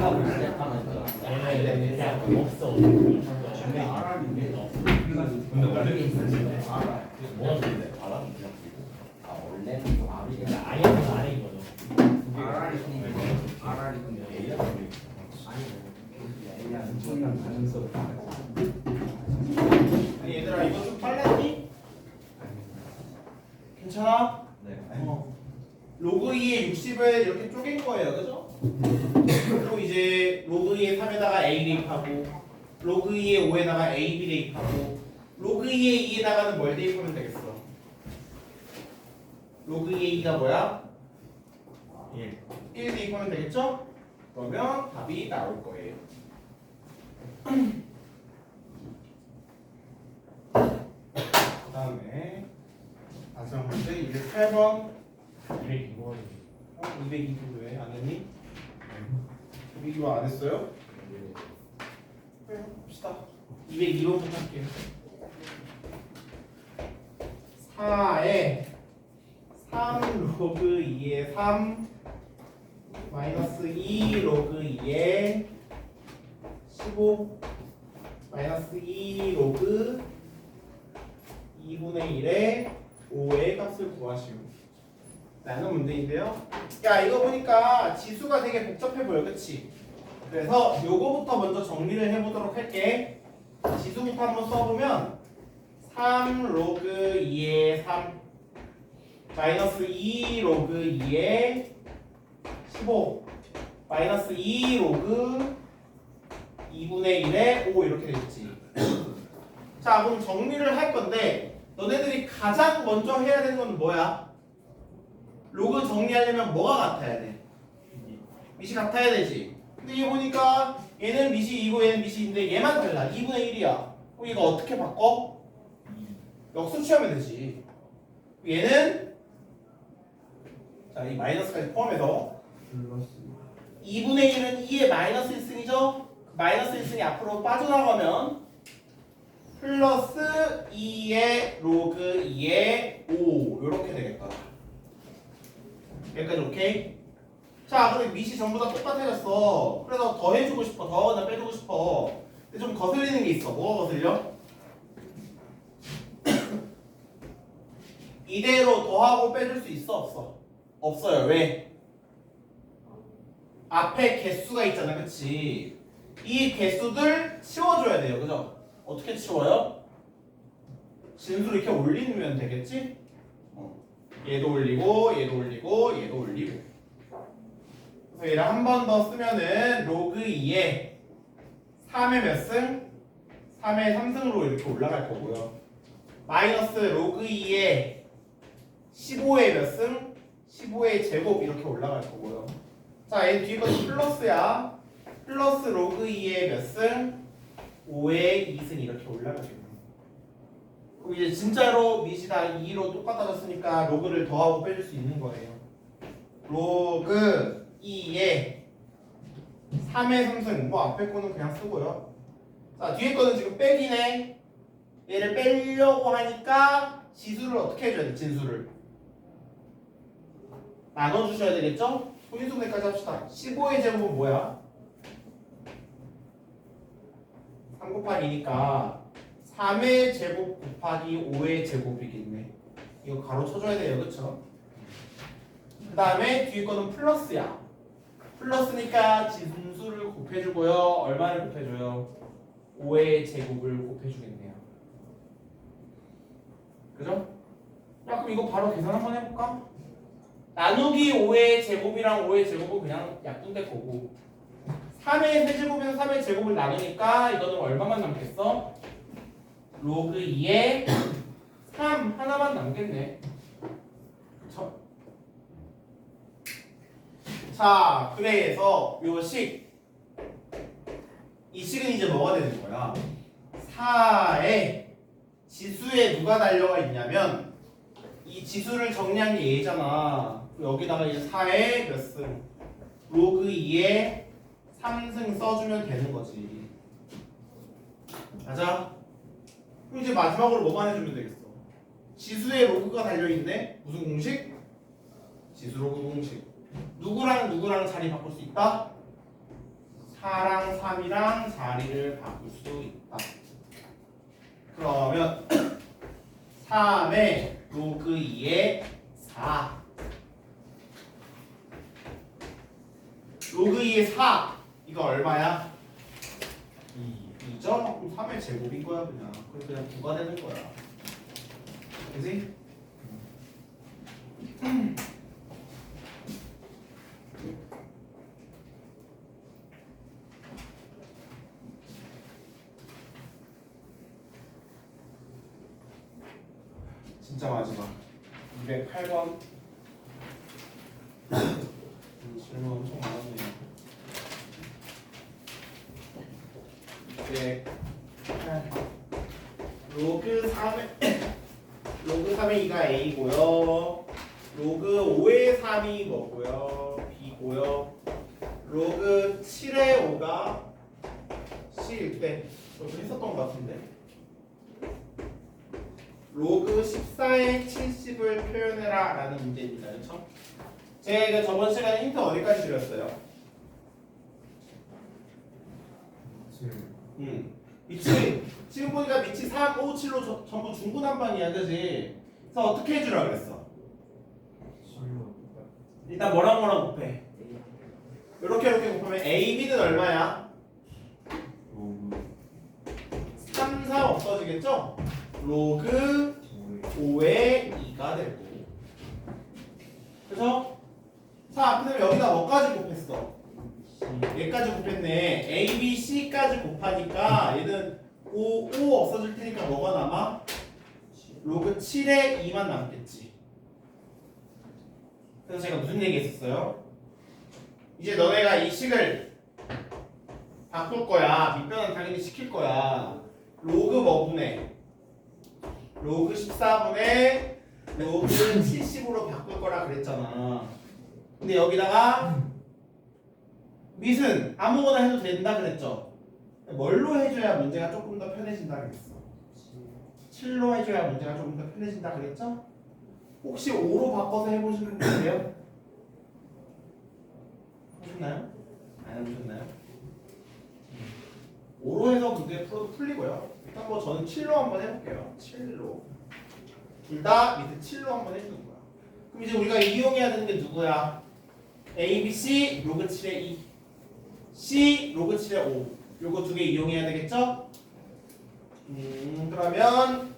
하고 시작하면 얘는 그냥 없어. 근데 RR인데 근데 원래 있었는데 RR 뭐가 좋은데? 바람 그냥 그리고 원래는 R이 아예 그 아래 이거죠. RR이 RR이 근데 A야? 아니 A야 엄청난 가능성 아니 얘들아 이거 좀 빨랐니? 괜찮아? 네. 로그 2의 60을 이렇게 쪼갠 거예요, 그죠? 그리고 이제 로그 2의 3에다가 A 대입하고 로그 2의 5에다가 AB 대입하고 로그 2의 2에다가는 뭘 대입하면 되겠어? 로그 2의 2가 뭐야? 1 대입하면 되겠죠? 그러면 답이 나올 거예요. 그 다음에 마지막 문제 208번 202번. 202도 왜 안 했니? 202번 안 했어요? 그래 봅시다. 202번부터 할게요. 4에 3 로그 2에 3 마이너스 2 로그 2에 15 마이너스 2 로그 2분의 1에 5의 값을 구하시오. 라는 문제인데요. 야 이거 보니까 지수가 되게 복잡해 보여, 그치? 그래서 요거부터 먼저 정리를 해보도록 할게. 지수부터 한번 써보면 3 로그 2에 3 마이너스 2 로그 2에 15 마이너스 2 로그 2분의 1에 5 이렇게 되겠지. 자 그럼 정리를 할 건데 너네들이 가장 먼저 해야 되는 건 뭐야? 로그 정리하려면 뭐가 같아야 돼? 밑이 같아야 되지. 근데 이거 보니까 얘는 밑이 2고 얘는 밑이 2인데 얘만 달라. 2분의 1이야. 그럼 이거 어떻게 바꿔? 역수 취하면 되지. 얘는 자 이 마이너스까지 포함해서 2분의 1은 2의 마이너스 1승이죠? 마이너스 1승이 앞으로 빠져나가면 플러스 2의 로그 2의 5 이렇게 되겠다. 여기까지 오케이? 자 근데 밑이 전부 다 똑같아졌어. 그래서 더 해주고 싶어. 더 나 빼주고 싶어. 근데 좀 거슬리는 게 있어. 뭐가 거슬려? 이대로 더하고 빼줄 수 있어? 없어? 없어요. 왜? 앞에 개수가 있잖아. 그치? 이 개수들 치워줘야 돼요. 그죠? 어떻게 치워요? 진수를 이렇게 올리면 되겠지? 얘도 올리고 얘도 올리고 얘도 올리고. 그래서 얘를 한 번 더 쓰면은 로그 2에 3의 몇 승? 3의 3승으로 이렇게 올라갈 거고요. 마이너스 로그 2에 15의 몇 승? 15의 제곱 이렇게 올라갈 거고요. 자, 얘 뒤에 것도 플러스야. 플러스 로그 2의 몇 승? 5의 2승 이렇게 올라가겠네요. 그럼 이제 진짜로 밑이 다 2로 똑같아졌으니까 로그를 더하고 빼줄 수 있는 거예요. 로그 2에 3의 3승 뭐 앞에 거는 그냥 쓰고요. 자 뒤에 거는 지금 빼기네. 얘를 빼려고 하니까 지수를 어떻게 해줘야 돼? 진수를 나눠주셔야 되겠죠? 소인수분해까지 합시다. 15의 제곱은 뭐야? 3 곱하기 2니까 3의 제곱 곱하기 5의 제곱이겠네. 이거 가로 쳐줘야 돼요. 그쵸? 그 다음에 뒤에 거는 플러스야. 플러스니까 진수를 곱해주고요. 얼마를 곱해줘요? 5의 제곱을 곱해주겠네요. 그죠? 야 그럼 이거 바로 계산 한번 해볼까? 나누기 5의 제곱이랑 5의 제곱은 그냥 약분될 거고 3의 세제곱에서 3의 제곱을 나누니까 이거는 얼마만 남겠어? 로그 2에 3 하나만 남겠네. 그쵸? 자, 그래서 요 식, 이 식은 이제 뭐가 되는 거야? 4에 지수에 누가 달려가 있냐면 이 지수를 정리한 게 얘잖아. 여기다가 이제 4에 몇 승? 로그 2에 3승 써주면 되는 거지. 맞아? 그럼 이제 마지막으로 뭐만 해주면 되겠어? 지수에 로그가 달려있네? 무슨 공식? 지수 로그 공식. 누구랑 누구랑 자리 바꿀 수 있다? 4랑 3이랑 자리를 바꿀 수 있다. 그러면 3의 로그 2의 4 로그 2의 4 이거 얼마야? 2죠? 그럼 3의 제곱인 거야 그냥. 그냥 9가 되는 거야. 그지? 진짜 마지막 208번 질문 엄청 많았네요. 208 로그 3의 2가 A고요. 로그 5의 3이 뭐고요? B고요. 로그 7의 5가 C일 때 저도 했었던 것 같은데 로그 14의 70을 표현해라 라는 문제입니다. 그렇죠? 제가 이거 저번 시간에 힌트 어디까지 드렸어요? 밑이 지금 보니까 밑이 3, 5, 7로 전부 중구난방이야. 그지? 그래서 어떻게 해주라 그랬어? 일단 뭐랑 곱해? 이렇게 곱하면 A, B는 얼마야? 3, 4 없어지겠죠? 로그 5의 2가 되고 그래서 자 그다음에 여기다 뭐까지 곱했어? 얘까지 곱했네. A, B, C까지 곱하니까 얘는 5 없어질 테니까 뭐가 남아? 로그 7의 2만 남겠지. 그래서 제가 무슨 얘기 했었어요? 이제 너네가 이 식을 바꿀 거야. 밑변은 당연히 시킬 거야. 로그 뭐분의 로그 14분의 로그 70으로 바꿀 거라 그랬잖아. 근데 여기다가 밑은 아무거나 해도 된다 그랬죠. 뭘로 해줘야 문제가 조금 더 편해진다 그랬어. 7로 해줘야 문제가 조금 더 편해진다 그랬죠. 혹시 5로 바꿔서 해보시는 분 계세요? 하셨나요? 안 해보셨나요? 5로 해서 문제 풀어도 풀리고요. 일단 뭐 저는 7로 한번 해볼게요. 7로 둘 다 밑에 7로 한번 해주는 거야. 그럼 이제 우리가 이용해야 되는 게 누구야? A, B, C 로그 7의 2 C 로그 7의 5 요거 두 개 이용해야 되겠죠? 그러면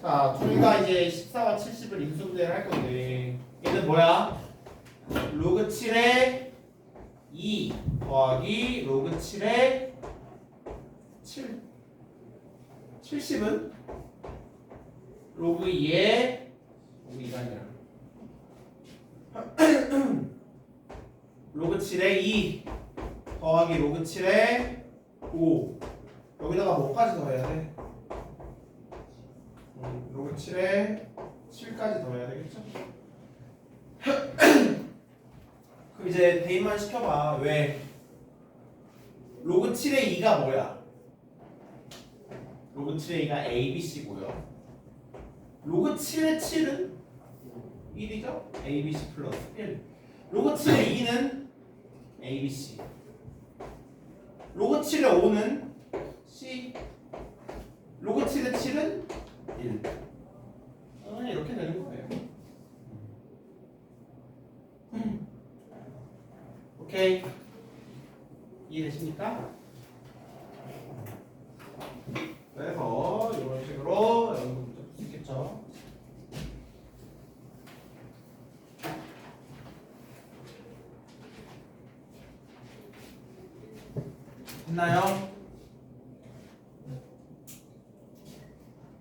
자 저희가 이제 14와 70을 인수분해를 할 건데 얘는 뭐야? 로그 7의 2 더하기 로그 7의 7 70은 로그 2의 로그 2가 아니라 로그 7의 2 더하기 로그 7의 5 여기다가 뭐까지 더해야 돼? 로그 7에 7까지 더해야 되겠죠? 그럼 이제 대입만 시켜봐. 왜? 로그 7의 2가 뭐야? 로그 7의 2가 A, B, C고요. 로그 7의 7은 1이죠? A, B, C 플러스 1. 로그 7의 2는 A, B, C. 로그 7의 5는 C. 로그 7의 7은 1. 이렇게 되는 거예요. 오케이. 이해되십니까? 그래서 이런 식으로 여러분들 문제 풀 수 있겠죠? 됐나요?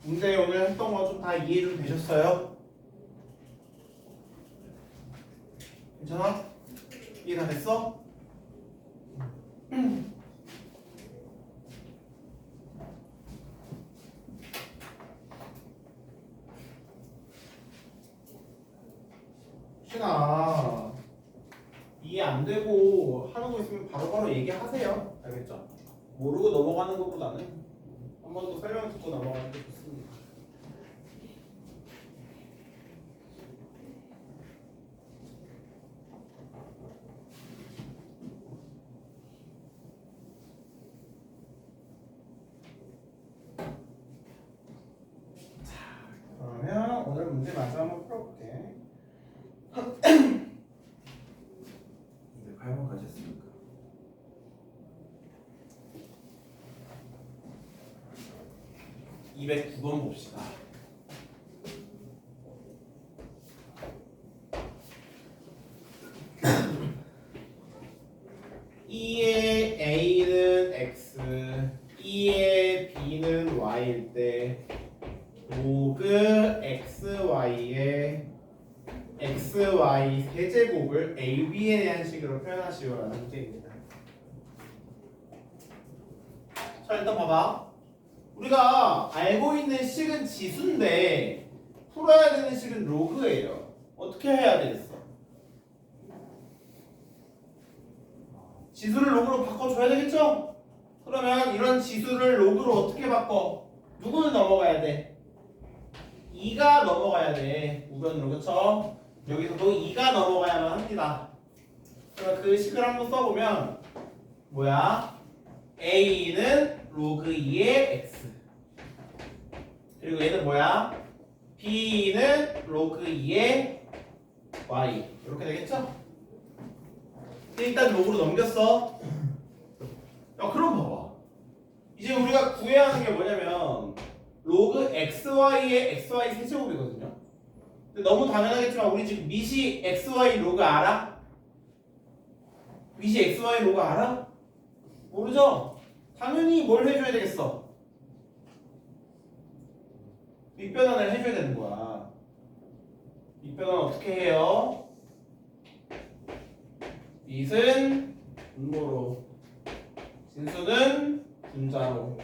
문제 오늘 했던 거 좀 다 이해 좀 되셨어요? 괜찮아? 이해 다 됐어? 혹시나 이해 안 되고 하는 거 있으면 바로바로 얘기하세요. 알겠죠? 모르고 넘어가는 것보다는 한 번 더 설명 듣고 넘어가는 게 좋습니다. 209번 봅시다. E의 A는 X, E의 B는 Y일 때 로그 XY의 XY 세제곱을 AB에 대한 식으로 표현하시오라는 문제입니다. 자, 일단 봐봐. 우리가 알고 있는 식은 지수인데 풀어야 되는 식은 로그예요. 어떻게 해야 되겠어? 지수를 로그로 바꿔줘야 되겠죠? 그러면 이런 지수를 로그로 어떻게 바꿔? 누구는 넘어가야 돼? 2가 넘어가야 돼. 우변으로, 그쵸? 여기서도 2가 넘어가야만 합니다. 그러면 그 식을 한번 써보면 뭐야? A는 로그 2의 X, 그리고 얘는 뭐야? B는 로그 2의 Y, 이렇게 되겠죠? 일단 로그로 넘겼어. 야, 그럼 봐봐. 이제 우리가 구해야 하는 게 뭐냐면 로그 XY의 XY 세제곱이거든요. 근데 너무 당연하겠지만 우리 지금 밑이 XY 로그 알아? 밑이 XY 로그 알아? 모르죠? 당연히 뭘 해줘야 되겠어? 밑변환을 해줘야 되는 거야. 밑변환 어떻게 해요? 밑은 분모로, 진수는 분자로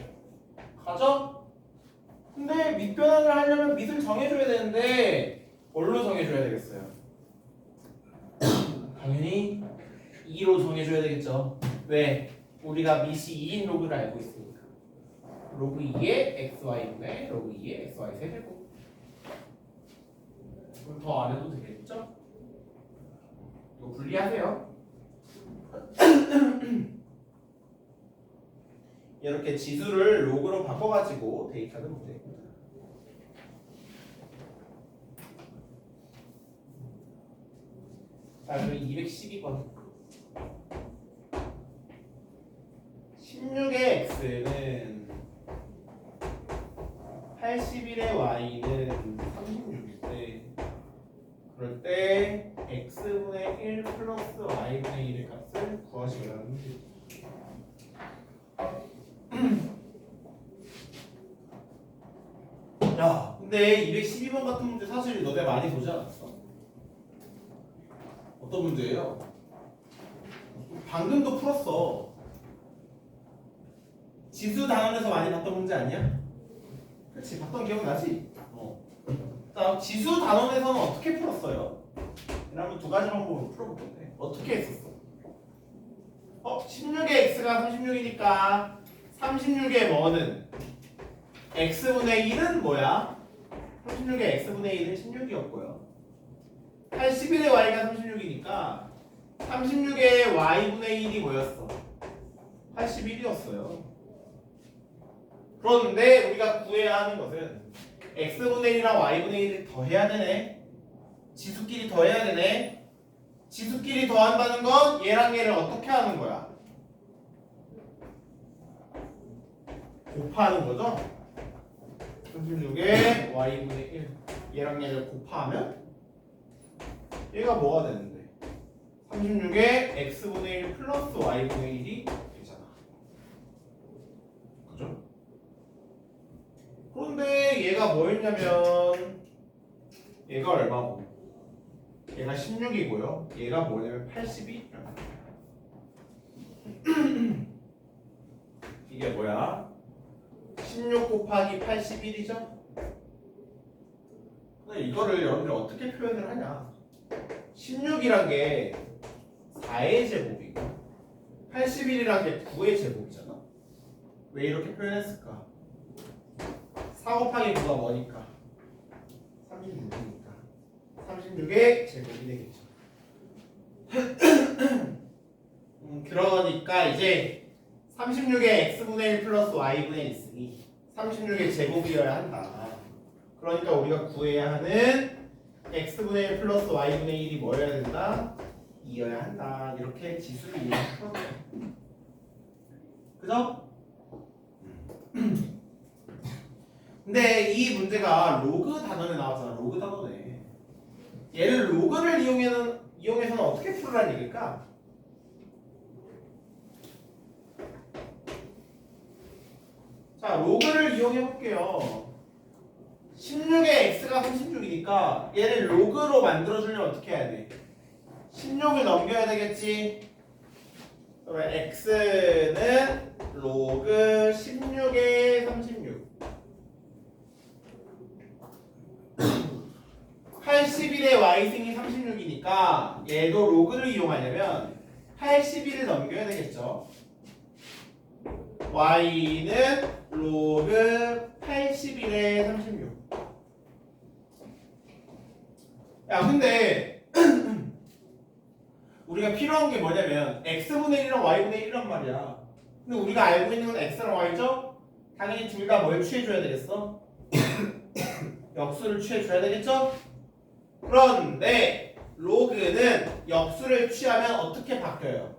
가죠? 근데 밑변환을 하려면 밑을 정해줘야 되는데 뭘로 정해줘야 되겠어요? 당연히 2로 정해줘야 되겠죠. 왜? 우리가 밑이 2인 로그를 알고 있으니까. 로그 2의 xy분의 로그 2의 xy 세제곱. 그럼 더 안 해도 되겠죠? 이거 분리하세요. 이렇게 지수를 로그로 바꿔가지고 대입하는 문제입니다. 자, 그럼 212번. 16의 x는 81의 y는 36일 때, 그럴 때 x분의 1 플러스 y분의 1의 값을 구하시라는 문제입니다. 야, 근데 212번 같은 문제 사실 너네 많이 보지 않았어? 어떤 문제예요? 방금도 풀었어. 지수 단원에서 많이 봤던 문제 아니야? 그렇지, 봤던 기억나지? 자, 지수 단원에서는 어떻게 풀었어요? 한번 두 가지 방법으로 풀어볼 건데 어떻게 했었어? 16의 x가 36이니까 36의 뭐는? x분의 1은 뭐야? 36의 x분의 1은 16이었고요. 81의 y가 36이니까 36의 y분의 1이 뭐였어? 81이었어요. 그런데 우리가 구해야 하는 것은 x분의 1이랑 y분의 1을 더해야 되네. 지수끼리 더해야 되네. 지수끼리 더한다는 건 얘랑 얘를 어떻게 하는 거야? 곱하는 거죠? 36에 y분의 1 얘랑 얘를 곱하면 얘가 뭐가 되는데? 36에 x분의 1 플러스 y분의 1이 되잖아. 그죠? 그런데 얘가 뭐였냐면 얘가 얼마고? 얘가 16이고요. 얘가 뭐냐면 82. 이게 뭐야? 16 곱하기 81이죠? 근데 이거를 여러분들 어떻게 표현을 하냐? 16이란 게 4의 제곱이고 81이란 게 9의 제곱이잖아. 왜 이렇게 표현했을까? 4 곱하기 9가 뭐니까? 36이니까 36의 제곱이 되겠죠. 그러니까 이제 36의 x분의 1 플러스 y분의 1 있으니 36의 제곱이어야 한다. 그러니까 우리가 구해야 하는 x분의 1 플러스 y분의 1이 뭐여야 된다? 2여야 한다. 이렇게 지수를 이용해서 풀었죠. 그죠? 근데 이 문제가 로그 단원에 나왔잖아. 로그 단원에. 얘를 로그를 이용해서는 어떻게 풀으라는 얘기일까? 자, 로그를 이용해 볼게요. 16에 x가 36이니까 얘를 로그로 만들어주려면 어떻게 해야 돼? 16을 넘겨야 되겠지? 그러면 x는 로그 16에 36 81에 y승이 36이니까 얘도 로그를 이용하려면 81을 넘겨야 되겠죠? y는 로그 81에 36 야 근데 우리가 필요한 게 뭐냐면 x분의 1이랑 y분의 1이란 말이야. 근데 우리가 알고 있는 건 x랑 y죠? 당연히 둘 다 뭘 취해줘야 되겠어? 역수를 취해줘야 되겠죠? 그런데 로그는 역수를 취하면 어떻게 바뀌어요?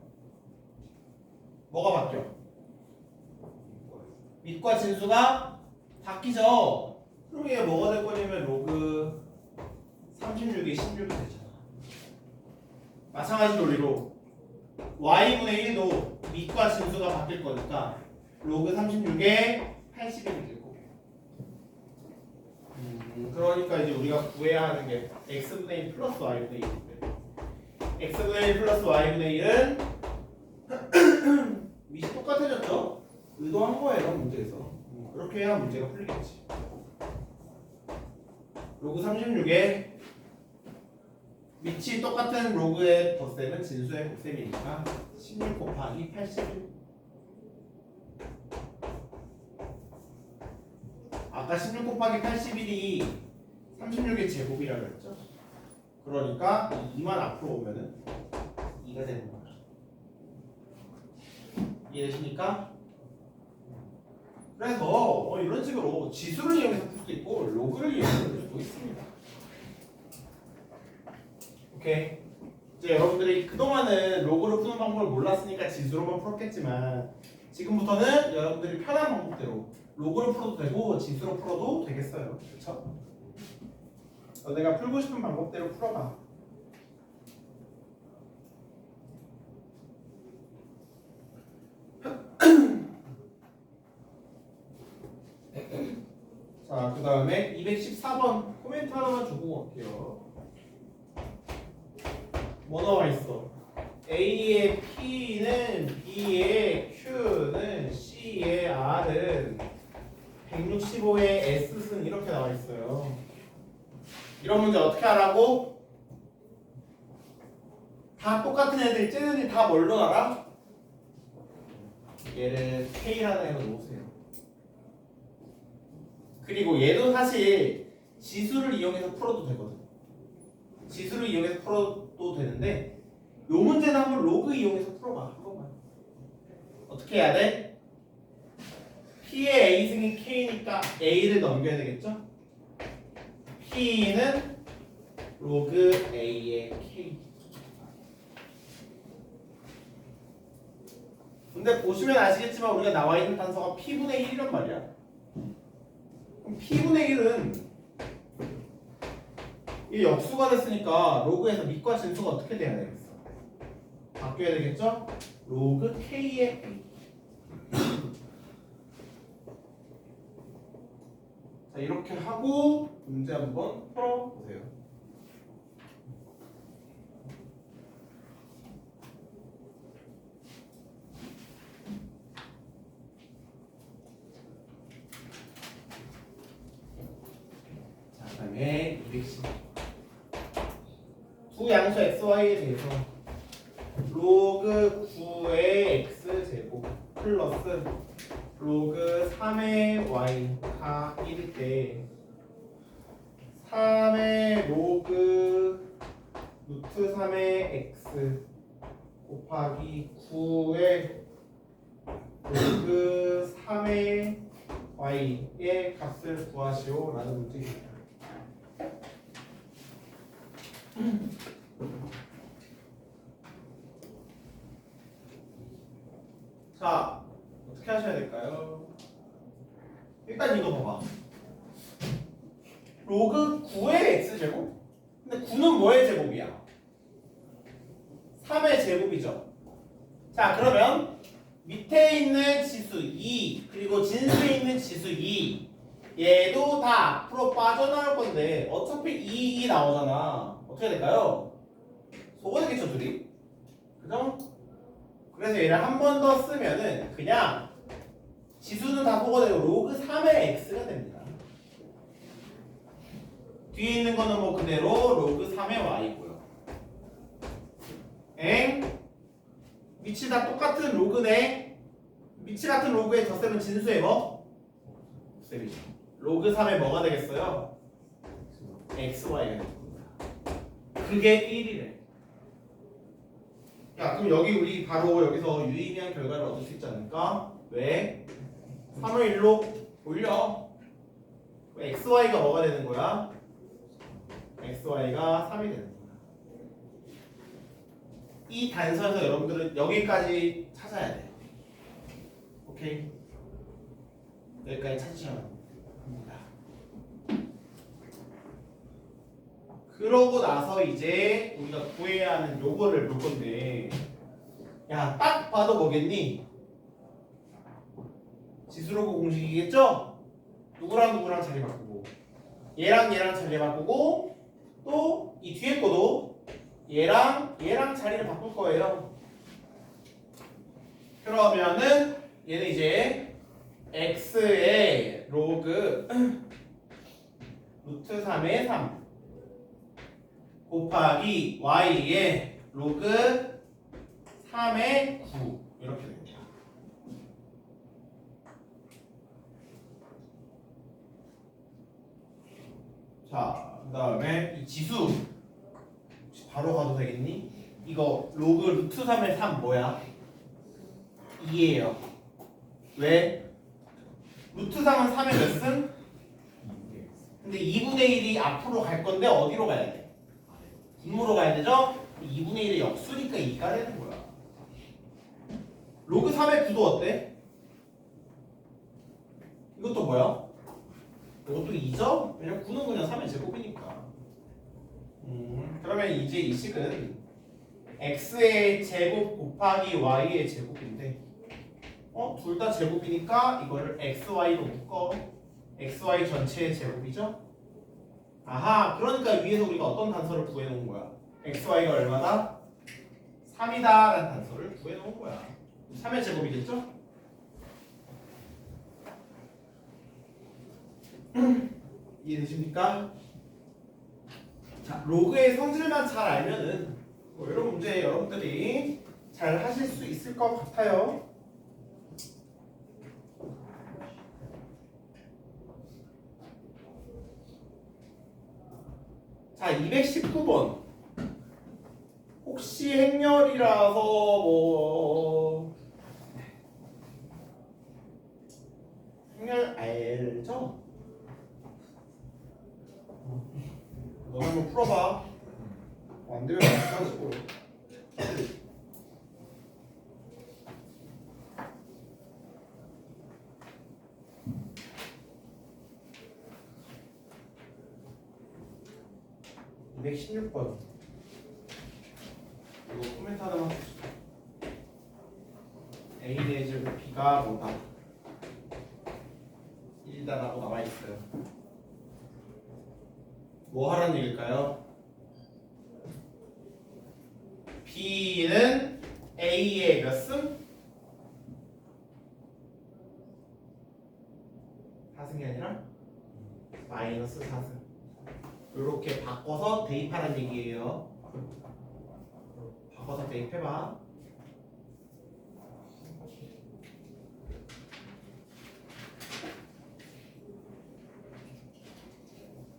뭐가 바뀌어? 밑과 진수가 바뀌죠? 그럼 얘 뭐가 될 거냐면 로그 36이 16이 되잖아. 마찬가지 논리로 y분의 1도 밑과 진수가 바뀔 거니까 로그 36에 81이 될 거고. 그러니까 이제 우리가 구해야 하는 게 x분의 1 플러스 y분의 1인데 x분의 1 플러스 y분의 1은 밑이 똑같아졌죠? 의도한 거예요 문제에서. 그렇게 해야 문제가 풀리겠지. 로그 36에 밑이 똑같은 로그의 덧셈은 진수의 곱셈이니까 16 곱하기 81. 아까 16 곱하기 81이 36의 제곱이라고 했죠? 그러니까 2만 앞으로 오면은 2가 되는 거야. 이해되십니까? 그래서 이런 식으로 지수를 이용해서 풀 수도 있고 로그를 이용해서 풀 수도 있습니다. 오케이. 이제 여러분들이 그동안은 로그로 푸는 방법을 몰랐으니까 지수로만 풀었겠지만 지금부터는 여러분들이 편한 방법대로 로그로 풀어도 되고 지수로 풀어도 되겠어요. 그렇죠? 너네가 풀고 싶은 방법대로 풀어봐. 자, 그 다음에 214번 코멘트 하나만 주고 갈게요. 뭐 나와 있어? A의 P는 B의 Q는 C의 R은 165의 S승 이렇게 나와 있어요. 이런 문제 어떻게 하라고? 다 똑같은 애들, 쟤네들이 다 뭘로 알아? 얘를 K라는 애로 놓으세요. 그리고 얘도 사실 지수를 이용해서 풀어도 되거든. 지수를 이용해서 풀어도 되는데 요 문제는 한번 로그 이용해서 풀어봐. 한 번만. 어떻게 해야 돼? P의 A승이 K니까 A를 넘겨야 되겠죠? P는 로그 A의 K. 근데 보시면 아시겠지만 우리가 나와 있는 단서가 P분의 1이란 말이야. 그럼 P분의 1은 이 역수가 됐으니까 로그에서 밑과 진수가 어떻게 돼야 되겠어? 바뀌어야 되겠죠? 로그 K의 A. 자, 이렇게 하고 문제 한번 풀어보세요. 자, 그 다음에 210. 두 양수 xy에 대해서 로그 9의 x제곱 플러스 로그 3의 y가 1일 때 3의 로그 루트 3의 x 곱하기 9의 로그 3의 y의 값을 구하시오 라는 문제입니다. 자, 어떻게 하셔야 될까요? 일단 이거 봐봐. 로그 9의 x제곱? 근데 9는 뭐의 제곱이야? 3의 제곱이죠. 자, 그러면 밑에 있는 지수 2 그리고 진수에 있는 지수 2 얘도 다 앞으로 빠져나올 건데 어차피 2 나오잖아. 어떻게 될까요? 소거되겠죠, 둘이? 그죠? 그래서 얘를 한 번 더 쓰면은 그냥 지수는 다 소거되고 로그 3의 x가 됩니다. 뒤에 있는 거는 뭐 그대로 로그 3의 y고요. 엥? 위치 다 똑같은 로그네. 위치 같은 로그에 덧셈은 진수에 뭐? 곱셈이죠. 로그 3의 뭐가 되겠어요? xy가 되겠습니다. 그게 1이래. 야, 그럼 여기 우리 바로 여기서 유의미한 결과를 얻을 수 있지 않을까? 왜? 3을 1로 올려. xy가 뭐가 되는 거야? xy가 3이 되는 거야. 이 단서에서 여러분들은 여기까지 찾아야 돼요. 오케이? 여기까지 찾으셔야 합니다. 그러고 나서 이제 우리가 구해야 하는 요거를 볼 건데, 야, 딱 봐도 뭐겠니? 지수로그 공식이겠죠? 누구랑 누구랑 자리 바꾸고, 얘랑 얘랑 자리 바꾸고, 또 이 뒤에 거도 얘랑 자리를 바꿀 거예요. 그러면은 얘는 이제 x의 로그 루트 3의 3 곱하기 y의 로그 3의 9 이렇게 됩니다. 자, 그 다음에 이 지수 바로 가도 되겠니? 이거 로그 루트 3의 3 뭐야? 2예요. 왜? 루트 3은 3의 몇 승? 근데 2분의 1이 앞으로 갈 건데 어디로 가야 돼? 분모로 가야 되죠? 2분의 1의 역수니까 2가 되는 거야. 로그 3의 9도 어때? 이것도 뭐야? 이것도 2죠? 왜냐면 9는 그냥 3의 제곱이니까. 그러면 이제 이 식은 x의 제곱 곱하기 y의 제곱인데 둘 다 제곱이니까 이거를 xy로 묶어. xy 전체의 제곱이죠? 아하, 그러니까 위에서 우리가 어떤 단서를 구해놓은 거야? xy가 얼마다? 3이다 라는 단서를 구해놓은 거야. 3의 제곱이겠죠? 이해되십니까? 자, 로그의 성질만 잘 알면은 뭐 이런 문제 여러분들이 잘 하실 수 있을 것 같아요. 자, 219번. 혹시 행렬이라서 뭐 행렬 알죠? 너 한번 풀어봐. 안 되면 마찬가지고. (216번) 이거 코멘트 하나만 해주세요. A 내지부 B가 뭐다? 1다라고 나와있어요. 뭐 하라는 얘기일까요? B는 A의 몇 승? 4승이 아니라 마이너스 4승. 이렇게 바꿔서 대입하라는 얘기예요. 바꿔서 대입해봐.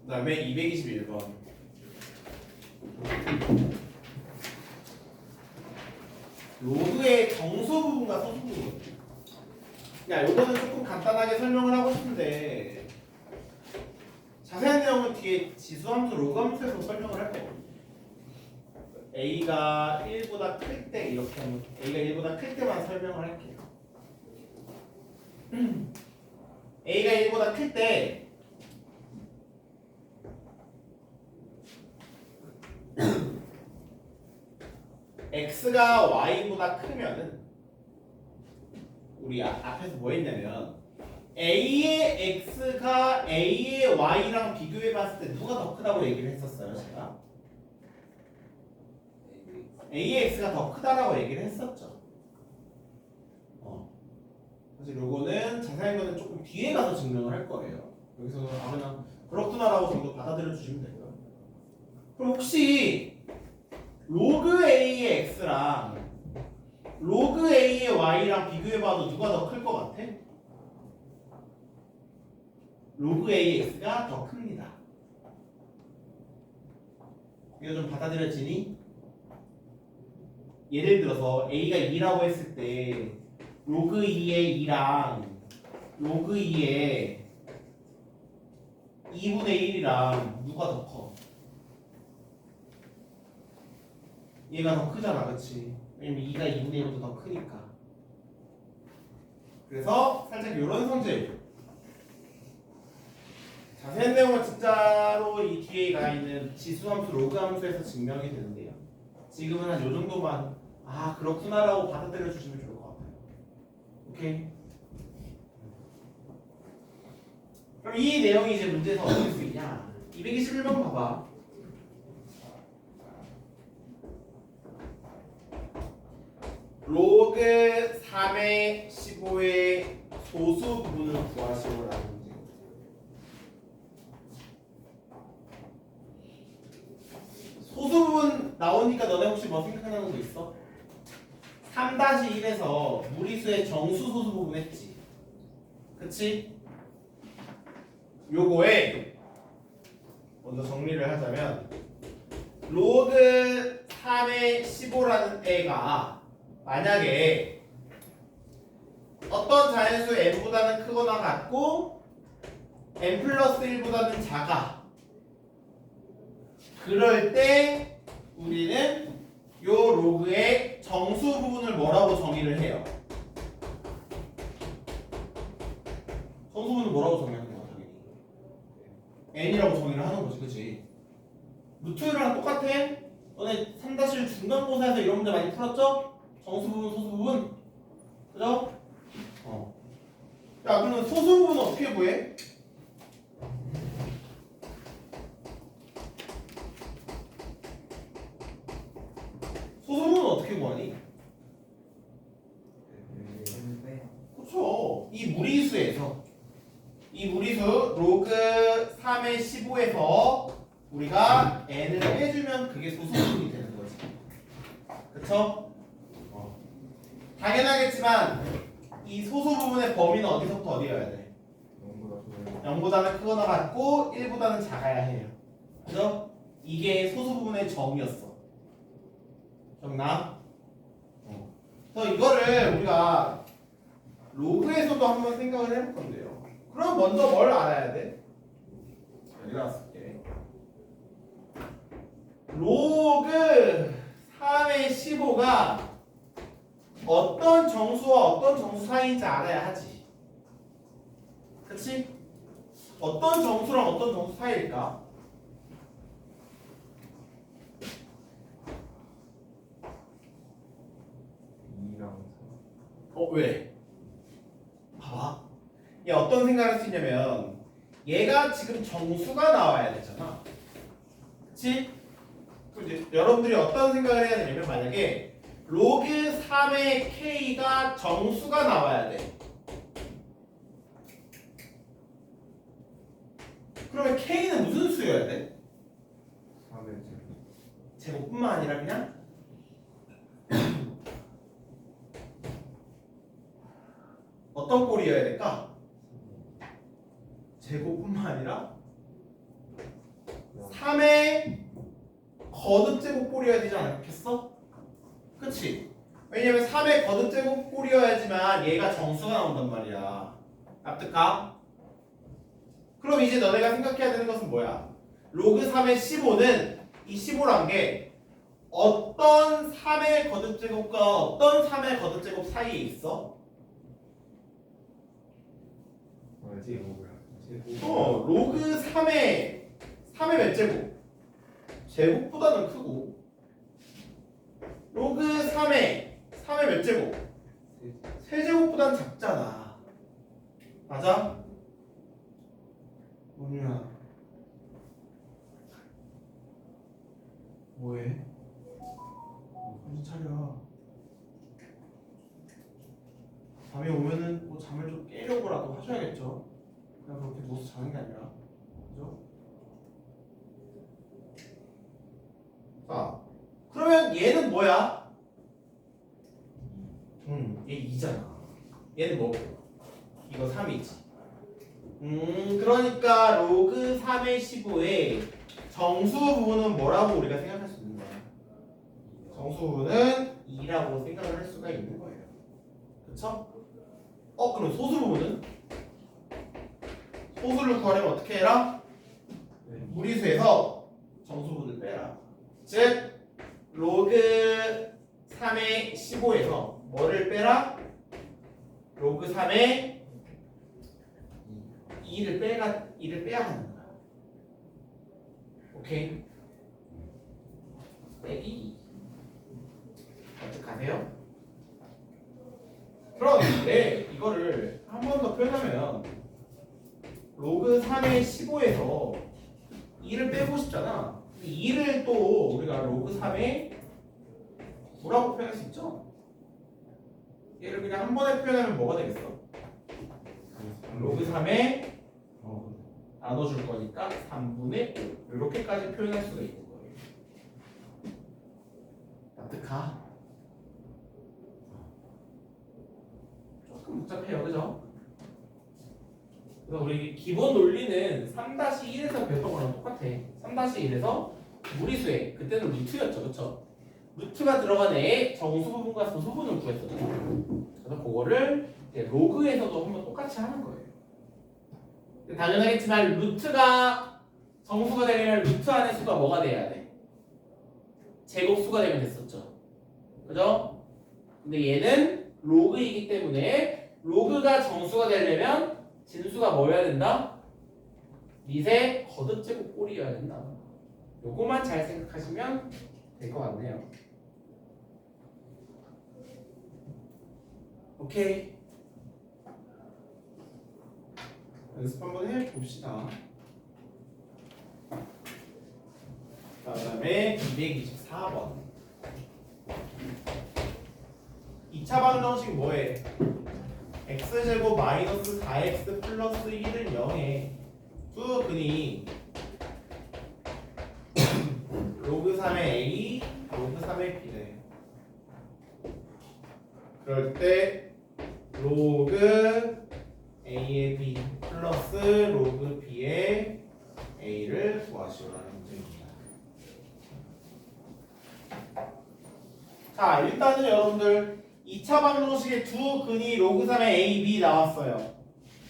그 다음에 221번. 로그의 정수 부분과 소수 부분. 야, 요거는 조금 간단하게 설명을 하고 싶은데 자세한 내용은 뒤에 지수함수, 로그함수에서 설명을 할 거거든요. A가 1보다 클 때 이렇게 하면 A가 1보다 클 때만 설명을 할게요. A가 1보다 클 때 x가 y보다 크면은 우리 앞에서 뭐 했냐면 a의 x가 a의 y랑 비교해 봤을 때 누가 더 크다고 얘기를 했었어요, 제가. a의 x가 더 크다라고 얘기를 했었죠. 사실 요거는 자세한 거는 조금 뒤에 가서 증명을 할 거예요. 여기서 그냥 그렇구나라고 정도 받아들여 주시면 되고요. 그럼 혹시 로그 a의 x랑 로그 a의 y랑 비교해봐도 누가 더 클 것 같아? 로그 a의 x가 더 큽니다. 이거 좀 받아들여지니? 예를 들어서 a가 2라고 했을 때 로그 2의 2랑 로그 2의 2분의 1이랑 누가 더 커? 얘가 더 크잖아, 그치? 왜냐면 2가 2분의 1보다 더 크니까. 그래서 살짝 이런 성질. 자세한 내용은 진짜로 이 뒤에 가 있는 지수함수, 로그함수에서 증명이 되는데요. 지금은 한 요 정도만 아 그렇구나라고 받아들여 주시면 좋을 것 같아요. 오케이. 그럼 이 내용이 이제 문제에서 어떻게 쓰이냐? 221번 봐봐. 로그 3의 15의 소수 부분을 구하시오라는 문제. 소수 부분 나오니까 너네 혹시 뭐 생각나는 거 있어? 3-1에서 무리수의 정수 소수 부분 했지. 그치? 요거에 먼저 정리를 하자면 로그 3의 15라는 애가 만약에 어떤 자연수 n보다는 크거나 같고 n 플러스 1보다는 작아. 그럴 때 우리는 요 로그의 정수 부분을 뭐라고 정의를 해요? 정수 부분을 뭐라고 정의하는 거야, 당연히? n이라고 정의를 하는 거지, 그치? 루트랑 똑같아? 너네 3-1 중간고사에서 이런 문제 많이 풀었죠? 정수 부분, 소수 부분? 그죠? 야, 그러면 소수 부분은 어떻게 구해? 소수 부분은 어떻게 구하니? 그렇죠. 이 무리수에서 이 무리수 로그 3의 15에서 우리가 n을 빼주면 그게 소수 부분이 되는 거지. 그쵸? 당연하겠지만 이 소수 부분의 범위는 어디서부터 어디여야 돼? 0보다는 크거나 같고 1보다는 작아야 해요. 그죠? 이게 소수 부분의 정의였어. 기억나? 그래서 이거를 우리가 로그에서도 한번 생각을 해볼 건데요. 그럼 먼저 뭘 알아야 돼? 여기 나왔을게. 로그 3의 15가 어떤 정수와 어떤 정수 사이인지 알아야 하지. 그치? 어떤 정수랑 어떤 정수 사이일까? 왜? 봐봐. 얘 어떤 생각을 할 수 있냐면 얘가 지금 정수가 나와야 되잖아. 그치? 그럼 이제 여러분들이 어떤 생각을 해야 되냐면 만약에 로그 3의 k가 정수가 나와야 돼. 그러면 k는 무슨 수여야 돼? 3의 제곱뿐만 아니라 그냥 어떤 꼴이어야 될까? 제곱뿐만 아니라 3의 거듭제곱꼴이어야 되지 않겠어? 그치? 왜냐면 3의 거듭제곱꼴이어야지만 얘가 정수가 나온단 말이야. 납득가? 그럼 이제 너네가 생각해야 되는 것은 뭐야? 로그 3의 15는 이 15란 게 어떤 3의 거듭제곱과 어떤 3의 거듭제곱 사이에 있어? 제곱이야. 로그 3의 몇 제곱? 제곱보다는 크고 로그 3의 몇 제곱? 세제곱보단 작잖아. 맞아? 뭐냐? 뭐해? 정신 차려. 밤에 오면은 뭐 잠을 좀 깨려고라도 하셔야겠죠. 그냥 그렇게 누워서 자는 게 아니라, 그죠? 자, 그러면 얘는 뭐야? 얘 2잖아. 얘는 뭐고? 이거 3이지. 그러니까 로그 3의 15의 정수 부분은 뭐라고 우리가 생각할 수 있는 거야? 정수 부분은 2라고 생각을 할 수가 있는 거예요. 그쵸? 그럼 소수 부분은? 소수를 구하려면 어떻게 해라? 무리수에서 정수 부분을 빼라. 즉 로그 3의 15에서 뭐를 빼라? 로그 3의 2를 빼야 하는 거야. 오케이? 빼기. 어떡하세요? 그런데 이거를 한 번 더 표현하면 로그 3의 15에서 2를 빼고 싶잖아. 2를 또 우리가 로그 3의 뭐라고 표현할 수 있죠? 얘를 그냥 한 번에 표현하면 뭐가 되겠어? 로그 3의 나눠줄 거니까 3분의 5 이렇게까지 표현할 수가 있는 거예요. 납득하? 조금 복잡해요, 그죠? 그래서 우리 기본 논리는 3-1에서 배웠던 거랑 똑같아. 3-1에서 무리수에 그때는 루트였죠, 그쵸? 루트가 들어간 애의 정수 부분과 소수 부분을 구했었죠. 그래서 그거를 이제 로그에서도 한번 똑같이 하는 거예요. 당연하겠지만 루트가 정수가 되려면 루트 안의 수가 뭐가 돼야 돼? 제곱수가 되면 됐었죠. 그죠? 근데 얘는 로그이기 때문에 로그가 정수가 되려면 진수가 뭐여야 된다? 밑에 거듭제곱 꼴이어야 된다. 요거만 잘 생각하시면 될 것 같네요. 오케이. 연습 한번 해봅시다. 그 다음에 224번 2차 방정식 뭐해? x제곱 마이너스 4x 플러스 1을 0에 두 근이 로그 3의 a, 로그 3의 b래. 그럴 때 로그 a의 b 플러스 로그 b의 a를 구하시오라는 문제입니다. 자, 일단은 여러분들 2차 방정식의 두 근이 로그 3의 a, b 나왔어요.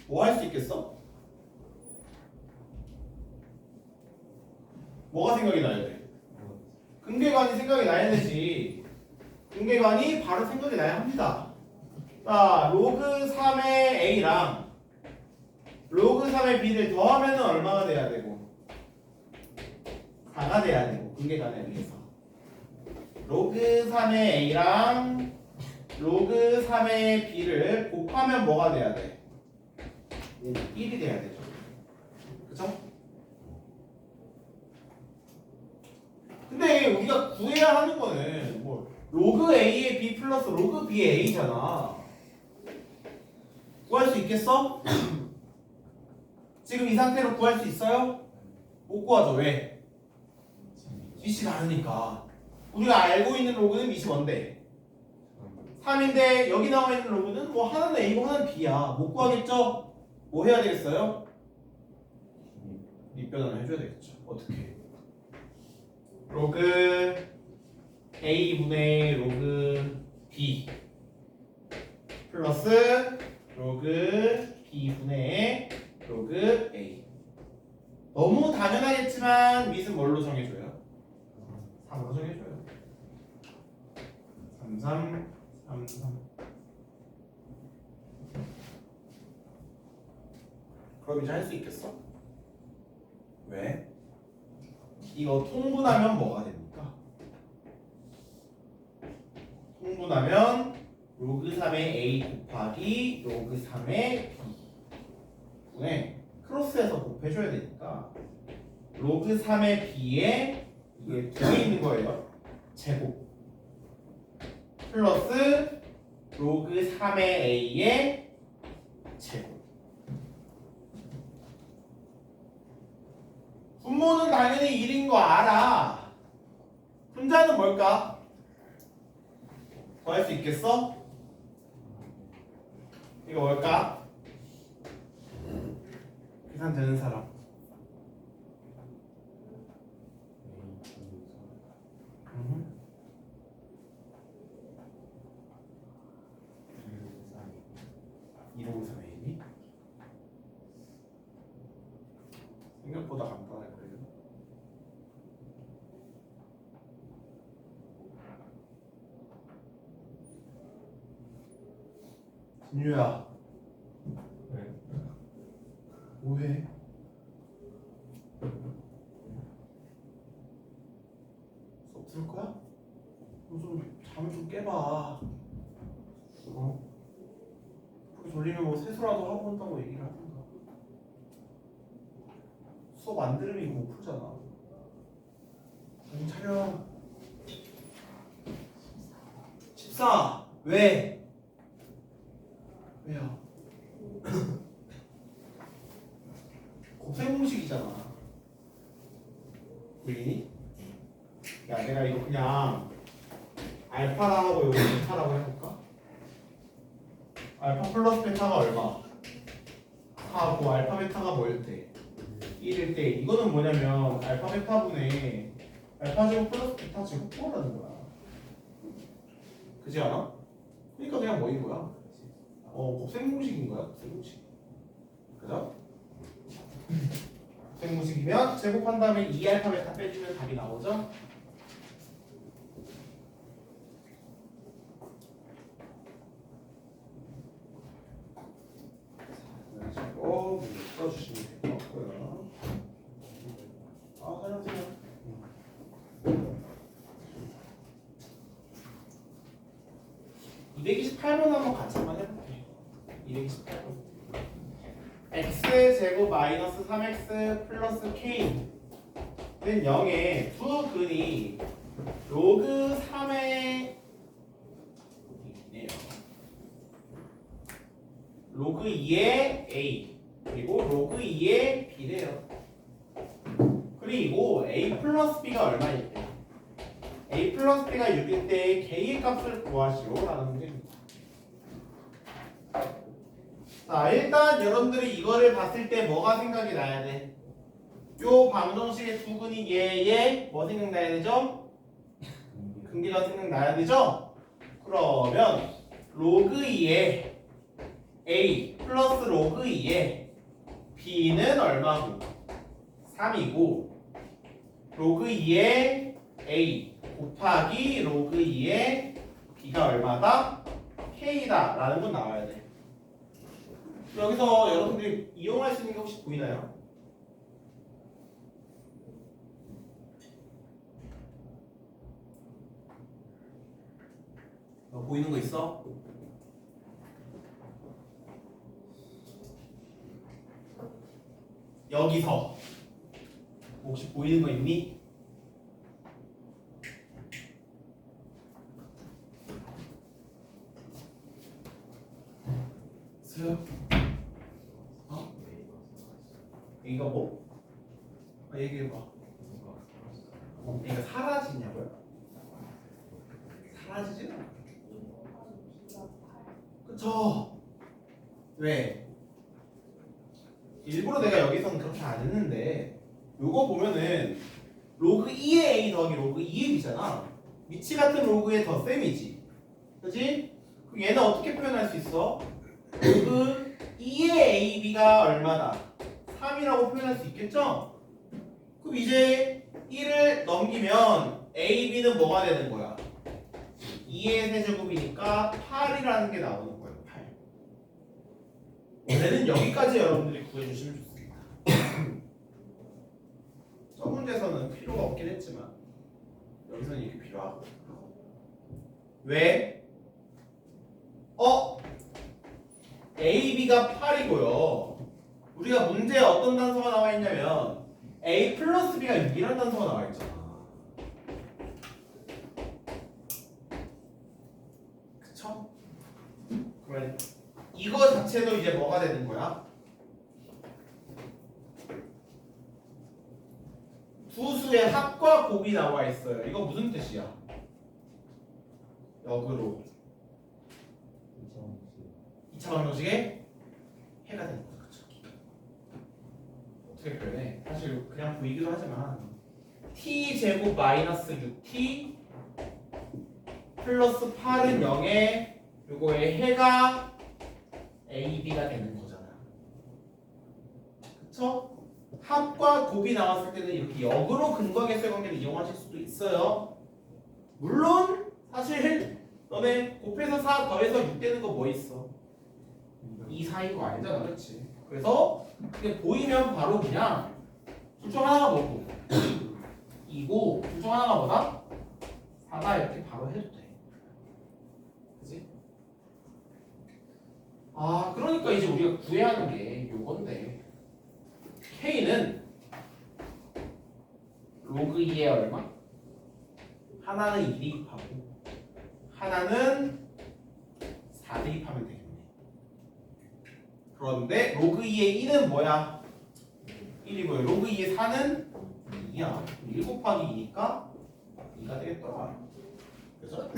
뭐 할 수 있겠어? 뭐가 생각이 나야 돼? 근계관이 생각이 나야 되지. 근계관이 바로 생각이 나야 합니다. 자, 로그 3의 a랑 로그 3의 b를 더하면 얼마가 돼야 되고 4가 돼야 되고 근계관에 의해서 로그 3의 a랑 로그 3의 b를 곱하면 뭐가 돼야 돼? 1이 돼야 되죠. 그쵸? 근데 우리가 구해야 하는 거는 뭐 로그 a의 b 플러스 로그 b의 a잖아. 구할 수 있겠어? 지금 이 상태로 구할 수 있어요? 못 구하죠. 왜? 밑이 다르니까. 우리가 알고 있는 로그는 밑이 뭔데? 3인데 여기 나와 있는 로그는 뭐 하나는 a고 하나는 b야. 못 구하겠죠? 뭐 해야 되겠어요? 밑변환을 해줘야 되겠죠. 어떻게? 로그 a분의 로그 b 플러스 로그 b분의 로그 a. 너무 당연하겠지만 밑은 뭘로 정해줘요? 3으로 정해줘요. 3, 3, 3, 3. 그럼 이제 할 수 있겠어? 왜? 이거 통분하면 뭐가 됩니까? 통분하면 로그 3의 a 곱하기 로그 3의 b 분에 크로스해서 곱해줘야 되니까 로그 3의 b에 이게 뒤에 있는 거예요. 제곱 플러스 로그 3의 a의 제곱. 분모는 당연히 1인 거 알아. 분자는 뭘까? 구할 수 있겠어? 이거 뭘까? 계산 되는 사람. 음. 1553A니? 생각보다 간단할 거예요. 진유야, 네. 뭐해? 수업 들을 거야? 잠을 좀 깨봐. 어? 그렇게 졸리면 뭐 세수라도 하고 온다고 얘기를 하던가. 수업 안 들으면 이거 못 풀잖아. 정신 차려. 14. 왜? 왜요? 곱셈 공식이잖아. 보이니? 야, 내가 이거 그냥 알파라고 여기 베타라고 해볼까? 알파 플러스 베타가 얼마? 4고 알파 베타가 뭐일 때? 1일 때. 이거는 뭐냐면 알파 베타분의 알파 제곱 플러스 베타 제곱 구하라는 거야. 그지 않아? 그러니까 그냥 뭐인 거야? 곱셈 공식인 거야. 곱셈 공식. 그죠? 곱셈 공식이면 제곱한 다음에 2알파 베타 빼주면 답이 나오죠? 써주시면 될 것 같고요. 아, 사장님. 228번 한번 같이 한번 해볼게요. 228번. x의 제곱 마이너스 3x 플러스 k는 0에 두 근이 로그 3의 로그 2의 a 그리고 로그 2의 b래요. 그리고 a 플러스 b가 얼마일 때? a 플러스 b가 6일 때 k의 값을 구하시오라는 문제입니다. 자, 일단 여러분들이 이거를 봤을 때 뭐가 생각이 나야 돼? 요 방정식의 두 근이 얘 뭐 생각나야 되죠? 근기가 생각나야 되죠? 그러면 로그 2의 a 플러스 로그 2의 b는 얼마고? 3이고 로그 2의 a 곱하기 로그 2의 b가 얼마다? k다 라는 건 나와야 돼. 여기서 여러분들이 이용할 수 있는 게 혹시 보이나요? 보이는 거 있어? 여기서 혹시 보이는 거 있니? 있어요? 얘가 뭐? 얘기해봐. 얘가 사라지냐고요? 사라지진 않아. 그쵸? 왜? 일부러 내가 여기서는 그렇게 안 했는데 요거 보면은 로그 2의 a 더하기 로그 2의 b잖아. 위치 같은 로그의 덧셈이지. 그치? 그럼 얘는 어떻게 표현할 수 있어? 로그 2의 ab가 얼마다? 3이라고 표현할 수 있겠죠? 그럼 이제 1을 넘기면 ab는 뭐가 되는 거야? 2의 세제곱이니까 8이라는 게 나오는 거예요. 8. 원래는 여기까지 여러분들이 구해주시면 좋습니다. 첫 문제에서는 필요가 없긴 했지만 여기서는 이렇게 필요하고. 왜? A, B가 8이고요. 우리가 문제에 어떤 단서가 나와 있냐면 A 플러스 B가 6이라는 단서가 나와 있잖아. 그쵸? 그러면 이거 자체도 이제 뭐가 되는 거야? 두 수의 합과 곱이 나와 있어요. 이거 무슨 뜻이야? 역으로 2차 방정식에 해가 되는 거죠. 그쵸? 어떻게 표현해? 사실 그냥 보이기도 하지만 t 제곱 마이너스 6t 플러스 8은 0에 요거의 해가 AB가 되는 거잖아. 그쵸? 합과 곱이 나왔을 때는 이렇게 역으로 근거계수의 관계를 이용하실 수도 있어요. 물론 사실 너네 곱해서 4 더해서 6 되는 거 뭐 있어? 2, 4이고 알잖아. 그렇지? 그래서 그게 보이면 바로 그냥 둘 중 하나가 뭐고 2고 둘 중 하나가 뭐다? 4다 이렇게 바로 해도 돼. 그치? 아 그러니까 이제 우리가 구해야 하는 게 요건데 K는 로그 2의 얼마? 하나는 2 대입하고 하나는 4 대입하면 되겠네. 그런데 로그 2의 1은 뭐야? 1이고요. 로그 2의 4는 2야. 1 곱하기 2니까 2가 되겠더라. 그래서